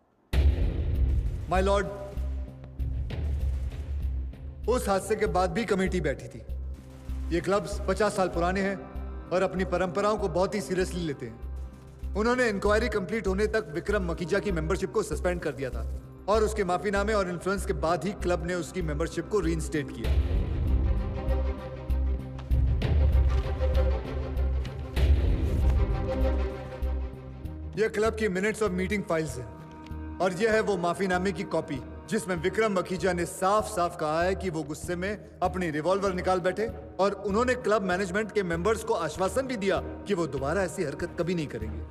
माय लॉर्ड, उस हादसे के बाद भी कमेटी बैठी थी। ये क्लब्स 50 साल पुराने हैं और अपनी परंपराओं को बहुत ही सीरियसली लेते हैं। उन्होंने इंक्वायरी कंप्लीट होने तक विक्रम मखीजा की मेंबरशिप को सस्पेंड कर दिया था और उसके माफीनामे और इन्फ्लुएंस के बाद ही क्लब ने उसकी मेंबरशिप को रीइंस्टेट किया। यह क्लब की मिनट्स और मीटिंग फाइल्स हैं और यह है वो माफीनामे की कॉपी जिसमें विक्रम मखीजा ने साफ साफ कहा है कि वो गुस्से में अपनी रिवॉल्वर निकाल बैठे और उन्होंने क्लब मैनेजमेंट के मेंबर्स को आश्वासन भी दिया कि वो दोबारा ऐसी हरकत कभी नहीं करेंगे।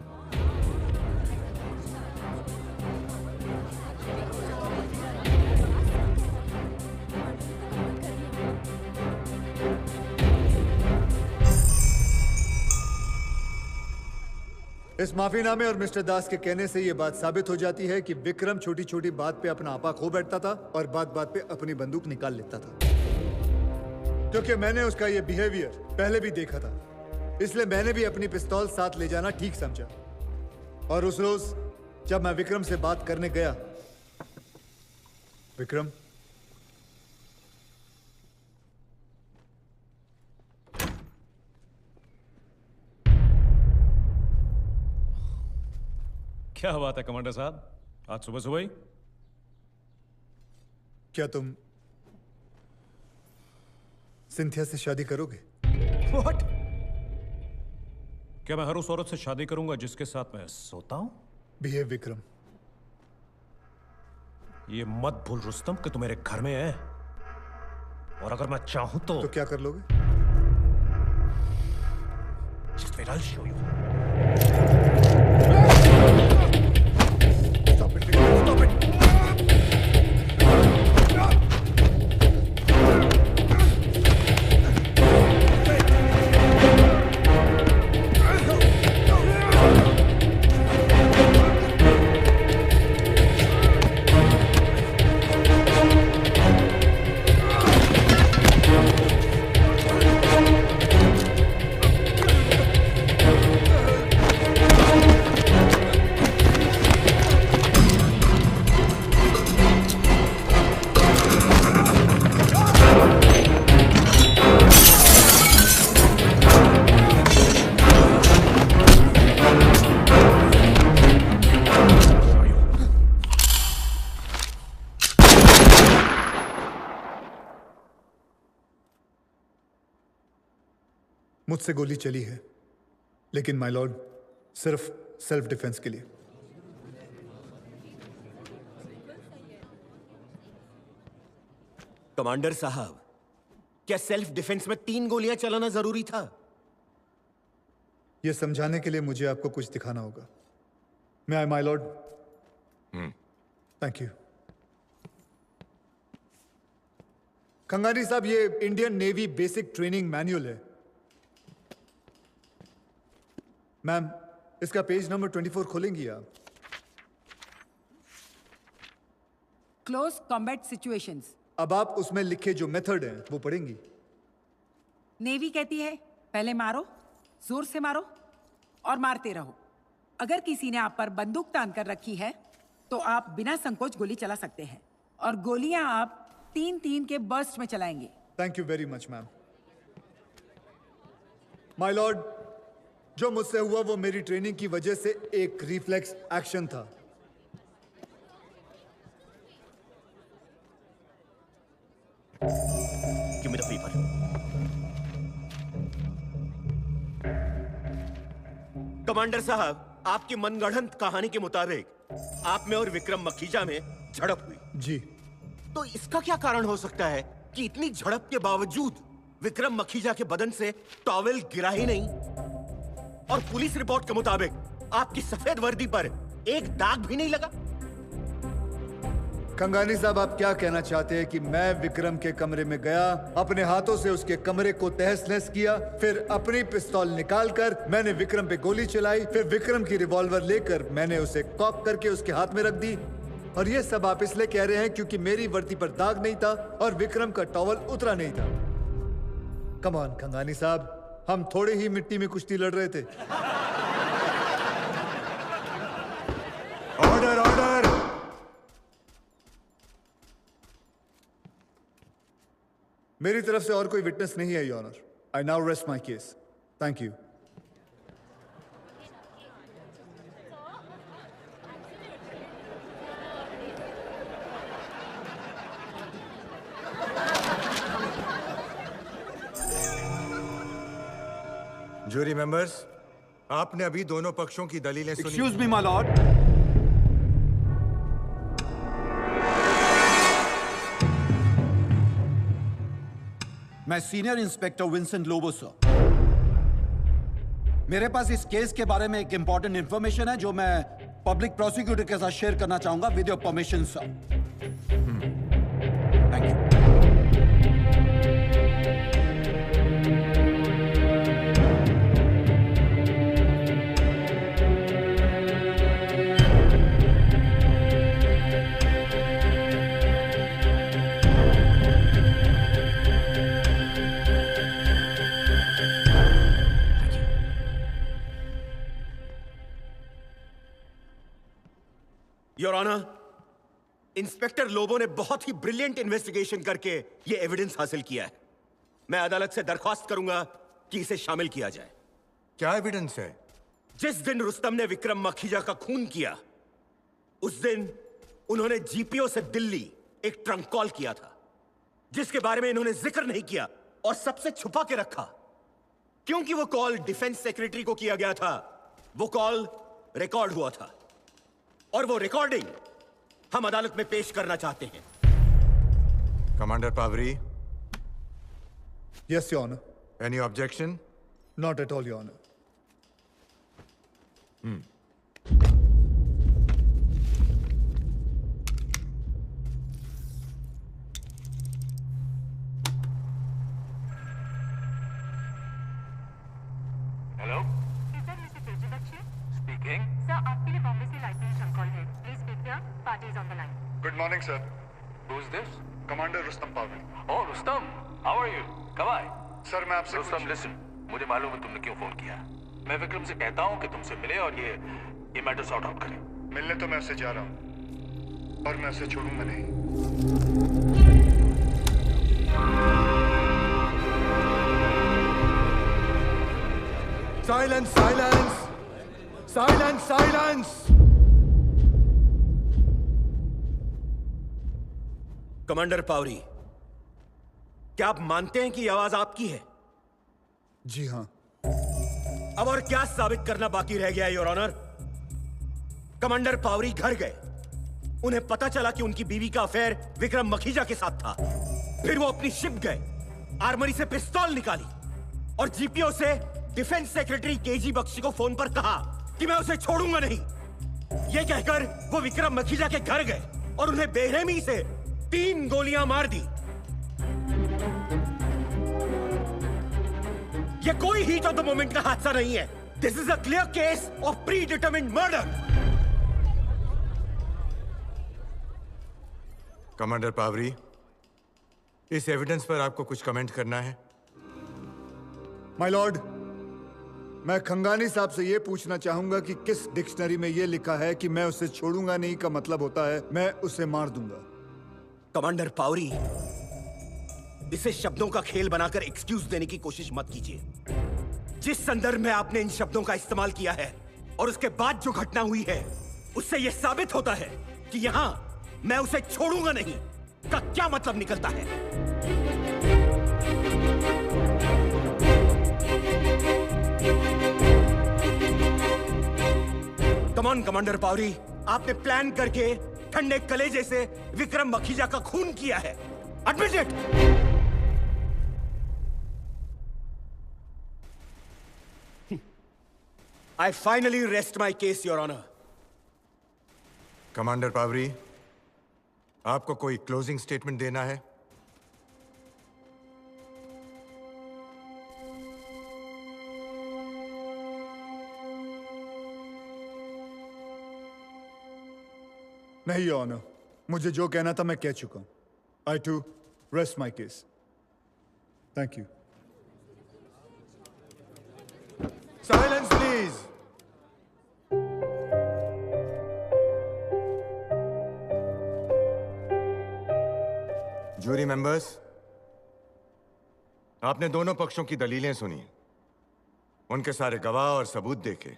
इस माफीनामे और मिस्टर दास के कहने से यह बात साबित हो जाती है कि विक्रम छोटी छोटी बात पे अपना आपा खो बैठता था और बात बात पे अपनी बंदूक निकाल लेता था। क्योंकि मैंने उसका यह बिहेवियर पहले भी देखा था, इसलिए मैंने भी अपनी पिस्तौल साथ ले जाना ठीक समझा। और उस रोज जब मैं विक्रम से बात करने गया, विक्रम, क्या बात है कमांडर साहब, आज सुबह सुबह ही? क्या तुम सिंथिया से शादी करोगे? What? क्या मैं हर उस औरत से शादी करूंगा जिसके साथ मैं सोता हूं? बिहेव विक्रम। ये मत भूल रुस्तम कि तू मेरे घर में है और अगर मैं चाहूं तो क्या कर लोगे? Just wait, I'll show you. Stop it. मुझसे गोली चली है, लेकिन माय लॉर्ड सिर्फ सेल्फ डिफेंस के लिए। कमांडर साहब, क्या सेल्फ डिफेंस में 3 गोलियां चलाना जरूरी था? यह समझाने के लिए मुझे आपको कुछ दिखाना होगा। May I my lord? Thank you. Khangani साहब, ये Indian navy basic training manual है। मैम, इसका पेज नंबर 24 खोलेंगी आप? Close combat situations. अब आप उसमें लिखे जो मेथड हैं वो पढ़ेंगी। नेवी कहती है पहले मारो, जोर से मारो और मारते रहो। अगर किसी ने आप पर बंदूक तान कर रखी है तो आप बिना संकोच गोली चला सकते हैं और गोलियां आप 3-3 के बर्स्ट में चलाएंगे। Thank you very much ma'am. My Lord, जो मुझसे हुआ वो मेरी ट्रेनिंग की वजह से एक रिफ्लेक्स एक्शन था। Give me the paper. Commander साहब, आपकी मनगढ़ंत कहानी के मुताबिक आप में और विक्रम मखीजा में झड़प हुई। जी। तो इसका क्या कारण हो सकता है कि इतनी झड़प के बावजूद विक्रम मखीजा के बदन से टॉवेल गिरा ही नहीं और पुलिस रिपोर्ट के मुताबिक आपकी सफेद वर्दी पर एक दाग भी नहीं लगा? कंगानी साहब, आप क्या कहना चाहते हैं कि मैं विक्रम के कमरे में गया, अपने हाथों से उसके कमरे को तहस नहस किया, फिर अपनी पिस्तौल निकालकर मैंने विक्रम पे गोली चलाई, फिर विक्रम की रिवॉल्वर लेकर मैंने उसे कॉक करके उसके हाथ में रख दी, और ये सब आप इसलिए कह रहे हैं क्योंकि मेरी वर्दी पर दाग नहीं था और विक्रम का टॉवल उतरा नहीं था? कम ऑन कंगानी साहब, हम थोड़े ही मिट्टी में कुश्ती लड़ रहे थे। Order order. मेरी तरफ से और कोई विटनेस नहीं है your honour. I now rest my case. Thank you. Jury members, आपने अभी दोनों पक्षों की दलीलें सुनी। Excuse me my lord. मैं senior inspector Vincent Lobo sir. मेरे पास इस केस के बारे में एक इंपॉर्टेंट इंफॉर्मेशन है जो मैं पब्लिक प्रोसिक्यूटर के साथ शेयर करना चाहूंगा with your permission sir. Thank you. Your honour, inspector Lobo ने बहुत ही ब्रिलियंट इन्वेस्टिगेशन करके यह एविडेंस हासिल किया है। मैं अदालत से दरख्वास्त करूंगा कि इसे शामिल किया जाए। क्या एविडेंस है? जिस दिन रुस्तम ने विक्रम मखीजा का खून किया, उस दिन उन्होंने जीपीओ से दिल्ली एक ट्रंक कॉल किया था, जिसके बारे में इन्होंने जिक्र नहीं किया और सबसे छुपा के रखा, क्योंकि वो कॉल डिफेंस सेक्रेटरी को किया गया था। वो कॉल रिकॉर्ड हुआ था और वो रिकॉर्डिंग हम अदालत में पेश करना चाहते हैं। Commander Pavri. Yes your honour. Any objection? Not at all your honour. Hello, speaking. Sir, आपके लिए बॉम्बे से लाइटनिंग ट्रंक कॉल है। Please pick the party is on the line. Good morning sir. Who is this? Commander Rustam Pavri. Oh Rustam, how are you? कब आए? Sir मैं आपसे Rustam listen, मुझे मालूम है तुमने क्यों फोन किया। मैं विक्रम से कहता हूँ कि तुमसे मिले और ये मैटर सॉर्ट आउट करें। मिलने तो मैं उससे जा रहा हूँ और मैं उसे छोड़ूंगा नहीं। Silence silence silence silence. Commander Pavri, क्या आप मानते हैं कि यह आवाज आपकी है? जी हां। अब और क्या साबित करना बाकी रह गया योर ऑनर? कमांडर पावरी घर गए, उन्हें पता चला कि उनकी बीवी का अफेयर विक्रम मखीजा के साथ था। फिर वो अपनी शिप गए, आर्मरी से पिस्तौल निकाली और जीपीओ से डिफेंस सेक्रेटरी केजी बख्शी को फोन पर कहा कि मैं उसे छोड़ूंगा नहीं। यह कहकर वो विक्रम मखीजा के घर गए और उन्हें बेरहमी से 3 गोलियां मार दी। यह कोई हीट ऑफ द मोमेंट का हादसा नहीं है। This is a clear case of predetermined murder. Commander Pavri, इस एविडेंस पर आपको कुछ कमेंट करना है? माय लॉर्ड, मैं खंगानी साहब से यह पूछना चाहूंगा कि किस डिक्शनरी में यह लिखा है कि मैं उसे छोड़ूंगा नहीं का मतलब होता है मैं उसे मार दूंगा। कमांडर पावरी, इसे शब्दों का खेल बनाकर एक्सक्यूज देने की कोशिश मत कीजिए। जिस संदर्भ में आपने इन शब्दों का इस्तेमाल किया है और उसके बाद जो घटना हुई है, उससे यह साबित होता है कि यहां मैं उसे छोड़ूंगा नहीं का क्या मतलब निकलता है। कमान कमांडर पावरी, आपने प्लान करके ठंडे कलेजे से विक्रम मखीजा का खून किया है। Admit it. I finally rest my case, Your Honor. Commander Pavri, आपको कोई क्लोजिंग स्टेटमेंट देना है? नहीं ऑनर, मुझे जो कहना था मैं कह चुका हूं। I too rest my case. Thank you. Silence please. Jury members, आपने दोनों पक्षों की दलीलें सुनी, उनके सारे गवाह और सबूत देखे।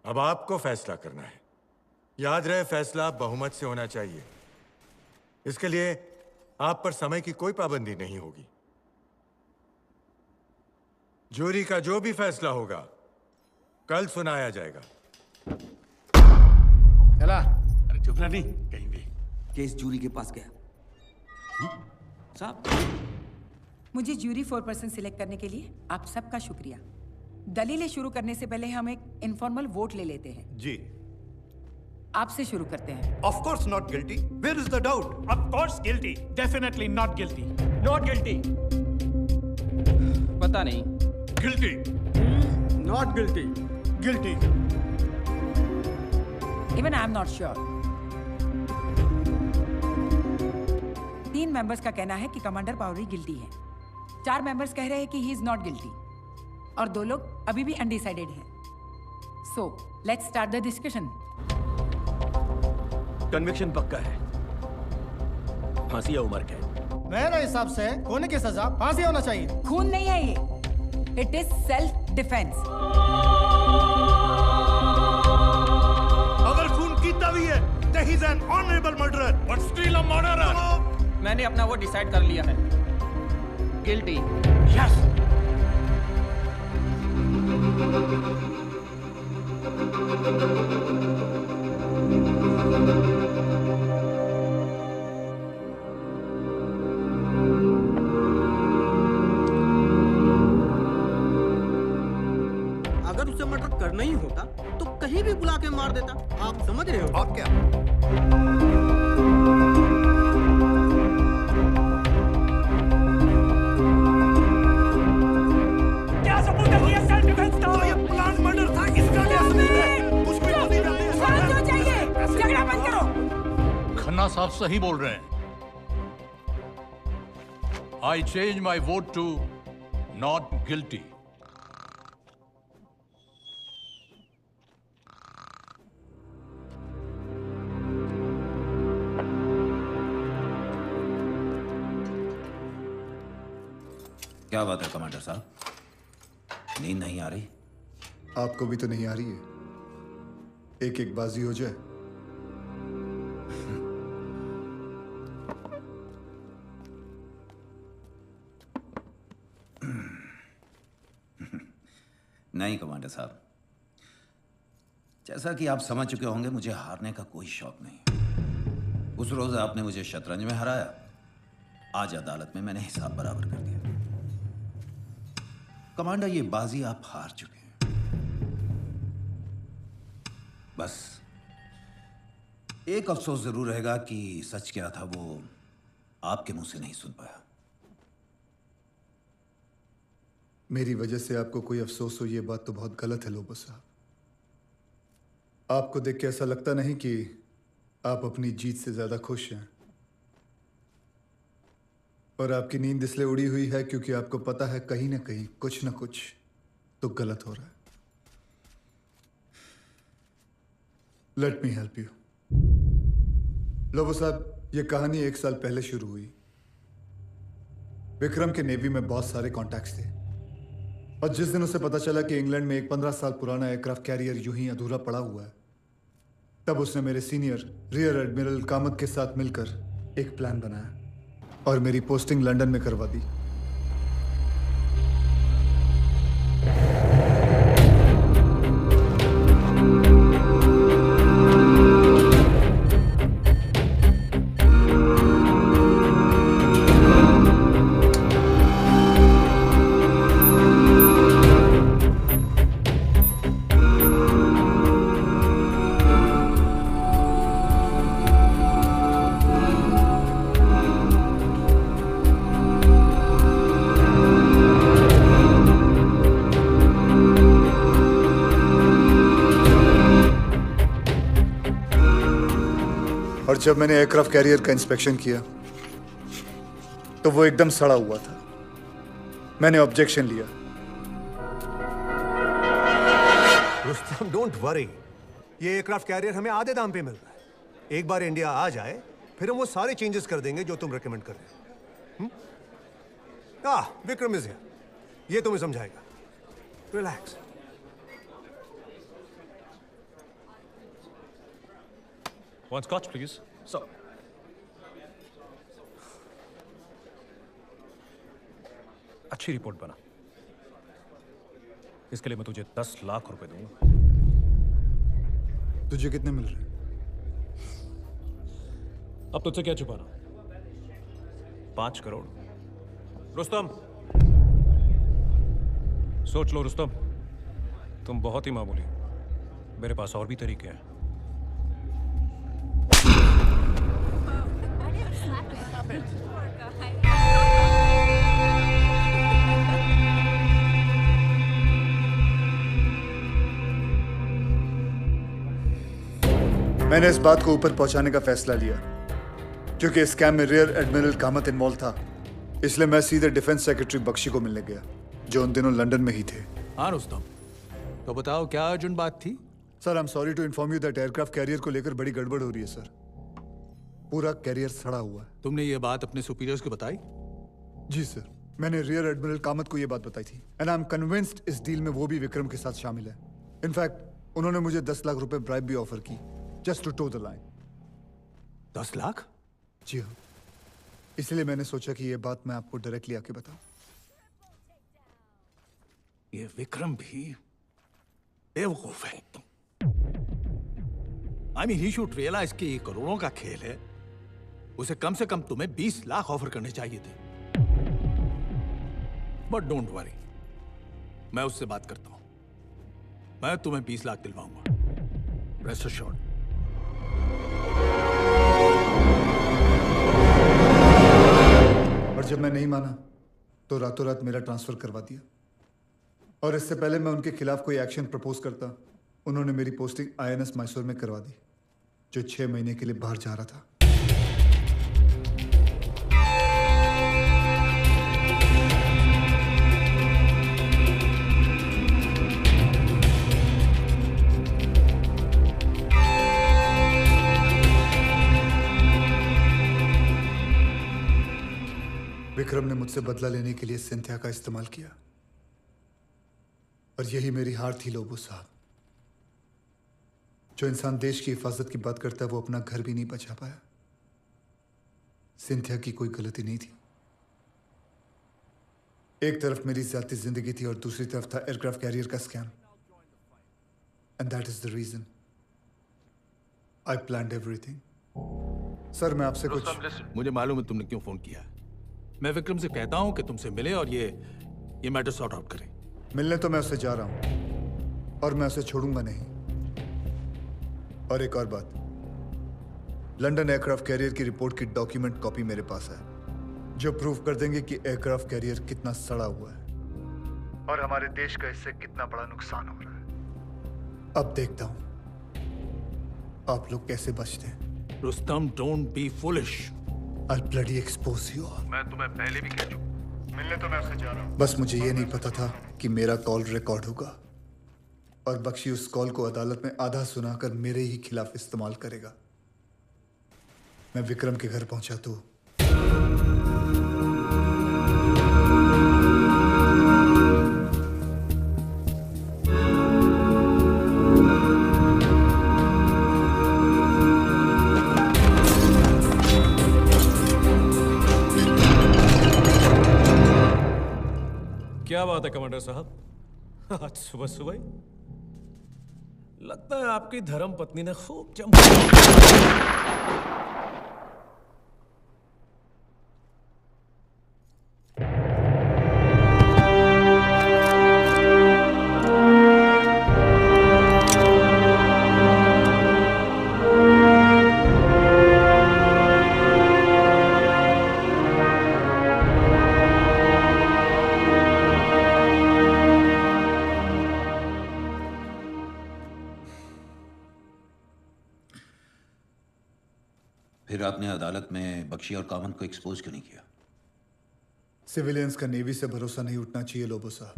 अब आपको फैसला करना है। याद रहे, फैसला बहुमत से होना चाहिए। इसके लिए आप पर समय की कोई पाबंदी नहीं होगी। जूरी का जो भी फैसला होगा कल सुनाया जाएगा। चला। अरे चुप रहा नहीं कहीं भी। केस जूरी के पास गया। साहब, मुझे ज्यूरी 4% सिलेक्ट करने के लिए आप सबका शुक्रिया। दलीलें शुरू करने से पहले हम एक इनफॉर्मल वोट ले लेते हैं। जी। आपसे शुरू करते हैं। Of course not guilty. Where is the doubt? Of course guilty. Definitely not guilty. Not guilty. पता नहीं। Guilty. Not guilty. Guilty. Even I am not sure. 3 members का कहना है कि कमांडर पावरी गिल्टी है। 4 मेंबर्स कह रहे हैं कि ही इज नॉट गिल्टी और 2 लोग अभी भी अनडिसाइडेड हैं। So let's start the discussion. Conviction पक्का है। फांसी या उम्र कैद? मेरे हिसाब से होने की सजा फांसी होना चाहिए। खून नहीं है ये, इट इज सेल्फ डिफेंस। अगर खून कीता भी है, then he's an honorable murderer, but still a murderer. मैंने अपना वो डिसाइड कर लिया है। गिल्टी। Yes. अगर उसे मर्डर करना ही होता तो कहीं भी बुला के मार देता। आप समझ रहे हो? और क्या? क्या सबूत है कि ये सेल्फ डिफेंस था? तो ये प्लान मर्डर था, इसका क्या सबूत है? कुछ भी नहीं करते। शांत हो जाइए, झगड़ा बंद करो। खन्ना साहब सही बोल रहे हैं। I change my vote to not guilty. क्या बात है कमांडर साहब, नींद नहीं आ रही? आपको भी तो नहीं आ रही है? एक एक बाजी हो जाए। नहीं कमांडर साहब, जैसा कि आप समझ चुके होंगे, मुझे हारने का कोई शौक नहीं। उस रोज आपने मुझे शतरंज में हराया, आज अदालत में मैंने हिसाब बराबर कर दिया। कमांडर, ये बाजी आप हार चुके हैं। बस एक अफसोस जरूर रहेगा कि सच क्या था वो आपके मुंह से नहीं सुन पाया। मेरी वजह से आपको कोई अफसोस हो, ये बात तो बहुत गलत है लोबो साहब। आपको देख के ऐसा लगता नहीं कि आप अपनी जीत से ज्यादा खुश हैं। और आपकी नींद इसलिए उड़ी हुई है क्योंकि आपको पता है कहीं ना कहीं कुछ ना कुछ तो गलत हो रहा है। Let me help you. Lobo साहब, यह कहानी 1 साल पहले शुरू हुई। विक्रम के नेवी में बहुत सारे कॉन्टैक्ट्स थे और जिस दिन उसे पता चला कि इंग्लैंड में एक 15 साल पुराना एयरक्राफ्ट कैरियर यूं ही अधूरा पड़ा हुआ है, तब उसने मेरे सीनियर रियर एडमिरल कामत के साथ मिलकर एक प्लान बनाया और मेरी पोस्टिंग लंदन में करवा दी। और जब मैंने एयरक्राफ्ट कैरियर का इंस्पेक्शन किया तो वो एकदम सड़ा हुआ था। मैंने ऑब्जेक्शन लिया। रुस्तम, डोंट वरी, ये एयरक्राफ्ट कैरियर हमें आधे दाम पे मिल रहा है। एक बार इंडिया आ जाए फिर हम वो सारे चेंजेस कर देंगे जो तुम रेकमेंड कर रहे हो। विक्रम इज हियर, ये तुम्हें समझाएगा। Relax. One scotch, please. So, अच्छी रिपोर्ट बना। इसके लिए मैं तुझे 10 लाख रुपए दूंगा। तुझे कितने मिल रहे हैं? अब तुझसे क्या छुपाना? 5 करोड़। रुस्तम, सोच लो रुस्तम, तुम बहुत ही मामूली हो। मेरे पास और भी तरीके हैं। मैंने इस बात को ऊपर पहुंचाने का फैसला लिया क्योंकि इस स्कैम में रियर एडमिरल कामत इन्वॉल्व था। इसलिए मैं सीधे डिफेंस सेक्रेटरी बख्शी को मिलने गया जो उन दिनों लंदन में ही थे। हाँ रुस्तम, तो बताओ क्या अर्जेंट बात थी? Sir, I am sorry to inform you that aircraft carrier को लेकर बड़ी गड़बड़ हो रही है सर। पूरा कैरियर सड़ा हुआ है। तुमने ये बात अपने सुपीरियर्स को बताई? जी सर, मैंने रियर एडमिरल कामत को ये बात बताई थी एंड आई एम कन्विंस्ड इस डील में वो भी विक्रम के साथ शामिल है। इनफैक्ट उन्होंने मुझे 10 लाख रुपए ब्राइब भी ऑफर की just to toe the line. 10 lakh? जी हाँ, इसलिए मैंने सोचा कि ये बात मैं आपको डायरेक्टली आके बताऊं। ये विक्रम भी बेवकूफ है। I mean he should realise कि ये करोड़ों का खेल है। उसे कम से कम तुम्हें 20 लाख ऑफर करने चाहिए थे। बट डोंट वरी, मैं उससे बात करता हूं। मैं तुम्हें 20 लाख दिलवाऊंगा। Rest assured. और जब मैं नहीं माना तो रातों रात मेरा ट्रांसफर करवा दिया। और इससे पहले मैं उनके खिलाफ कोई एक्शन प्रपोज करता, उन्होंने मेरी पोस्टिंग INS मैसूर में करवा दी, जो 6 महीने के लिए बाहर जा रहा था। विक्रम ने मुझसे बदला लेने के लिए सिंथिया का इस्तेमाल किया और यही मेरी हार थी लोबो साहब। जो इंसान देश की हिफाजत की बात करता है वो अपना घर भी नहीं बचा पाया। सिंथिया की कोई गलती नहीं थी। एक तरफ मेरी ज़ाती जिंदगी थी और दूसरी तरफ था एयरक्राफ्ट कैरियर का scam. And that is the reason I planned everything. Sir, मैं आपसे कुछ... मुझे मालूम है तुमने क्यों फोन किया। मैं विक्रम से कहता हूं कि तुमसे मिले और ये मैटर सॉर्ट आउट करें। मिलने तो मैं उससे जा रहा हूं और मैं उसे छोड़ूंगा नहीं। और एक और बात, लंदन एयरक्राफ्ट कैरियर की रिपोर्ट की डॉक्यूमेंट कॉपी मेरे पास है जो प्रूव कर देंगे कि एयरक्राफ्ट कैरियर कितना सड़ा हुआ है और हमारे देश का इससे कितना बड़ा नुकसान हो रहा है। अब देखता हूं आप लोग कैसे बचते हैं। Rustam, don't be foolish. I'll bloody expose you all. मैं तुम्हें पहले भी कह चुका। मिलने तो मैं उससे जा रहा हूँ। बस मुझे ये नहीं पता था कि मेरा कॉल रिकॉर्ड होगा और बख्शी उस कॉल को अदालत में आधा सुनाकर मेरे ही खिलाफ इस्तेमाल करेगा। मैं विक्रम के घर पहुंचा तो क्या बात है कमांडर साहब, आज सुबह सुबह ही? लगता है आपकी धर्म पत्नी ने खूब जम। फिर आपने अदालत में बख्शी और कामन को एक्सपोज क्यों नहीं किया? सिविलियंस का नेवी से भरोसा नहीं उठना चाहिए लोबो साहब,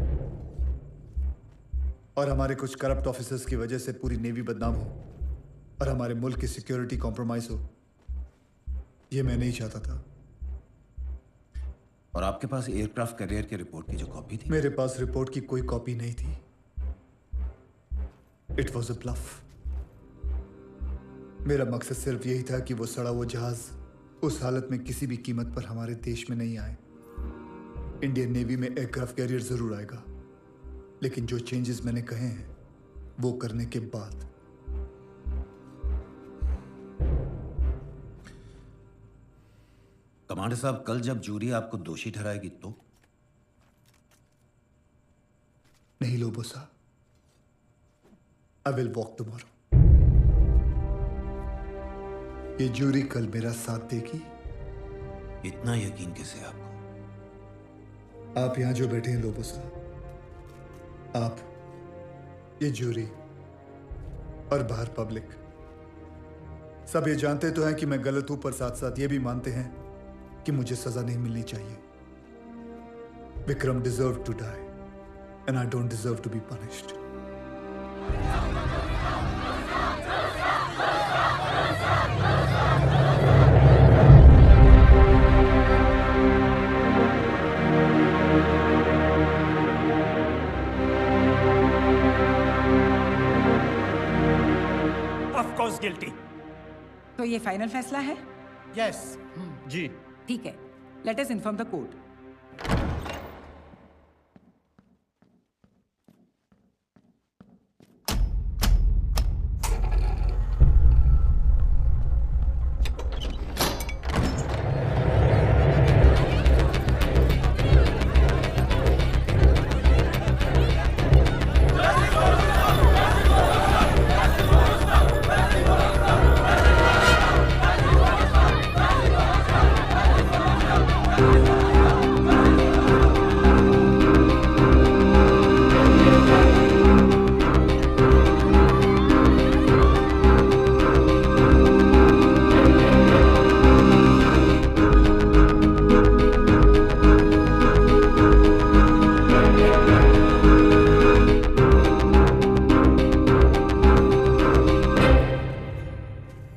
और हमारे कुछ करप्ट ऑफिसर्स की वजह से पूरी नेवी बदनाम हो और हमारे मुल्क की सिक्योरिटी कॉम्प्रोमाइज हो, ये मैं नहीं चाहता था। और आपके पास एयरक्राफ्ट कैरियर के रिपोर्ट की जो कॉपी थी? मेरे पास रिपोर्ट की कोई कॉपी नहीं थी। It was a bluff. मेरा मकसद सिर्फ यही था कि वो सड़ा वो जहाज उस हालत में किसी भी कीमत पर हमारे देश में नहीं आए। इंडियन नेवी में एयरक्राफ्ट कैरियर जरूर आएगा, लेकिन जो चेंजेस मैंने कहे हैं वो करने के बाद। कमांडर साहब, कल जब जूरी आपको दोषी ठहराएगी तो? नहीं लोबो साहब, आई विल वॉक टुमारो। ये जूरी कल मेरा साथ देगी। इतना यकीन कैसे आपको? आप यहां जो बैठे हैं लोबो साहब, आप, ये जूरी और बाहर पब्लिक सब ये जानते तो हैं कि मैं गलत हूं, पर साथ साथ ये भी मानते हैं कि मुझे सजा नहीं मिलनी चाहिए। Vikram deserve to die and I don't deserve to be punished. Of course guilty. तो ये फाइनल फैसला है? यस जी। ठीक है, let us inform the court.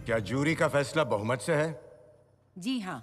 क्या जूरी का फैसला बहुमत से है? जी हाँ।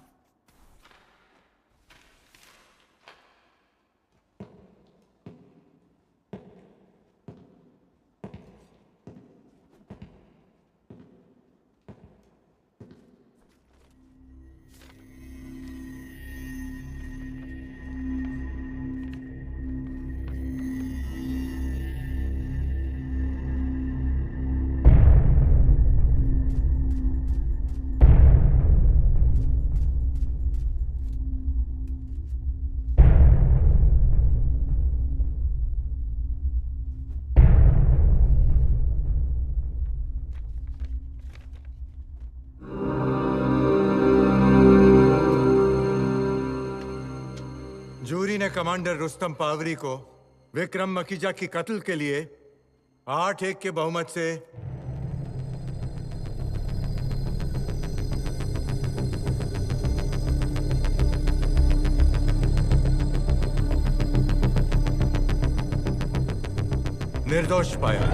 जूरी ने कमांडर रुस्तम पावरी को विक्रम मखीजा की कत्ल के लिए 8-1 के बहुमत से निर्दोष पाया।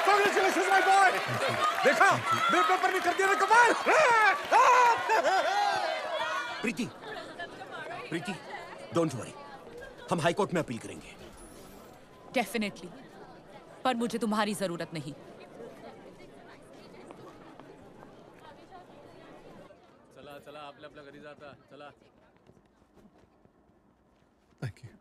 Congratulations, my boy! देखा, मेरे पेपर में कर दिया ना कमाल! प्रीति, प्रीति, डोंट वरी, हम हाई कोर्ट में अपील करेंगे। डेफिनेटली, पर मुझे तुम्हारी जरूरत नहीं। चला चला आपल्या आपल्या घरी जाता चला। Thank you.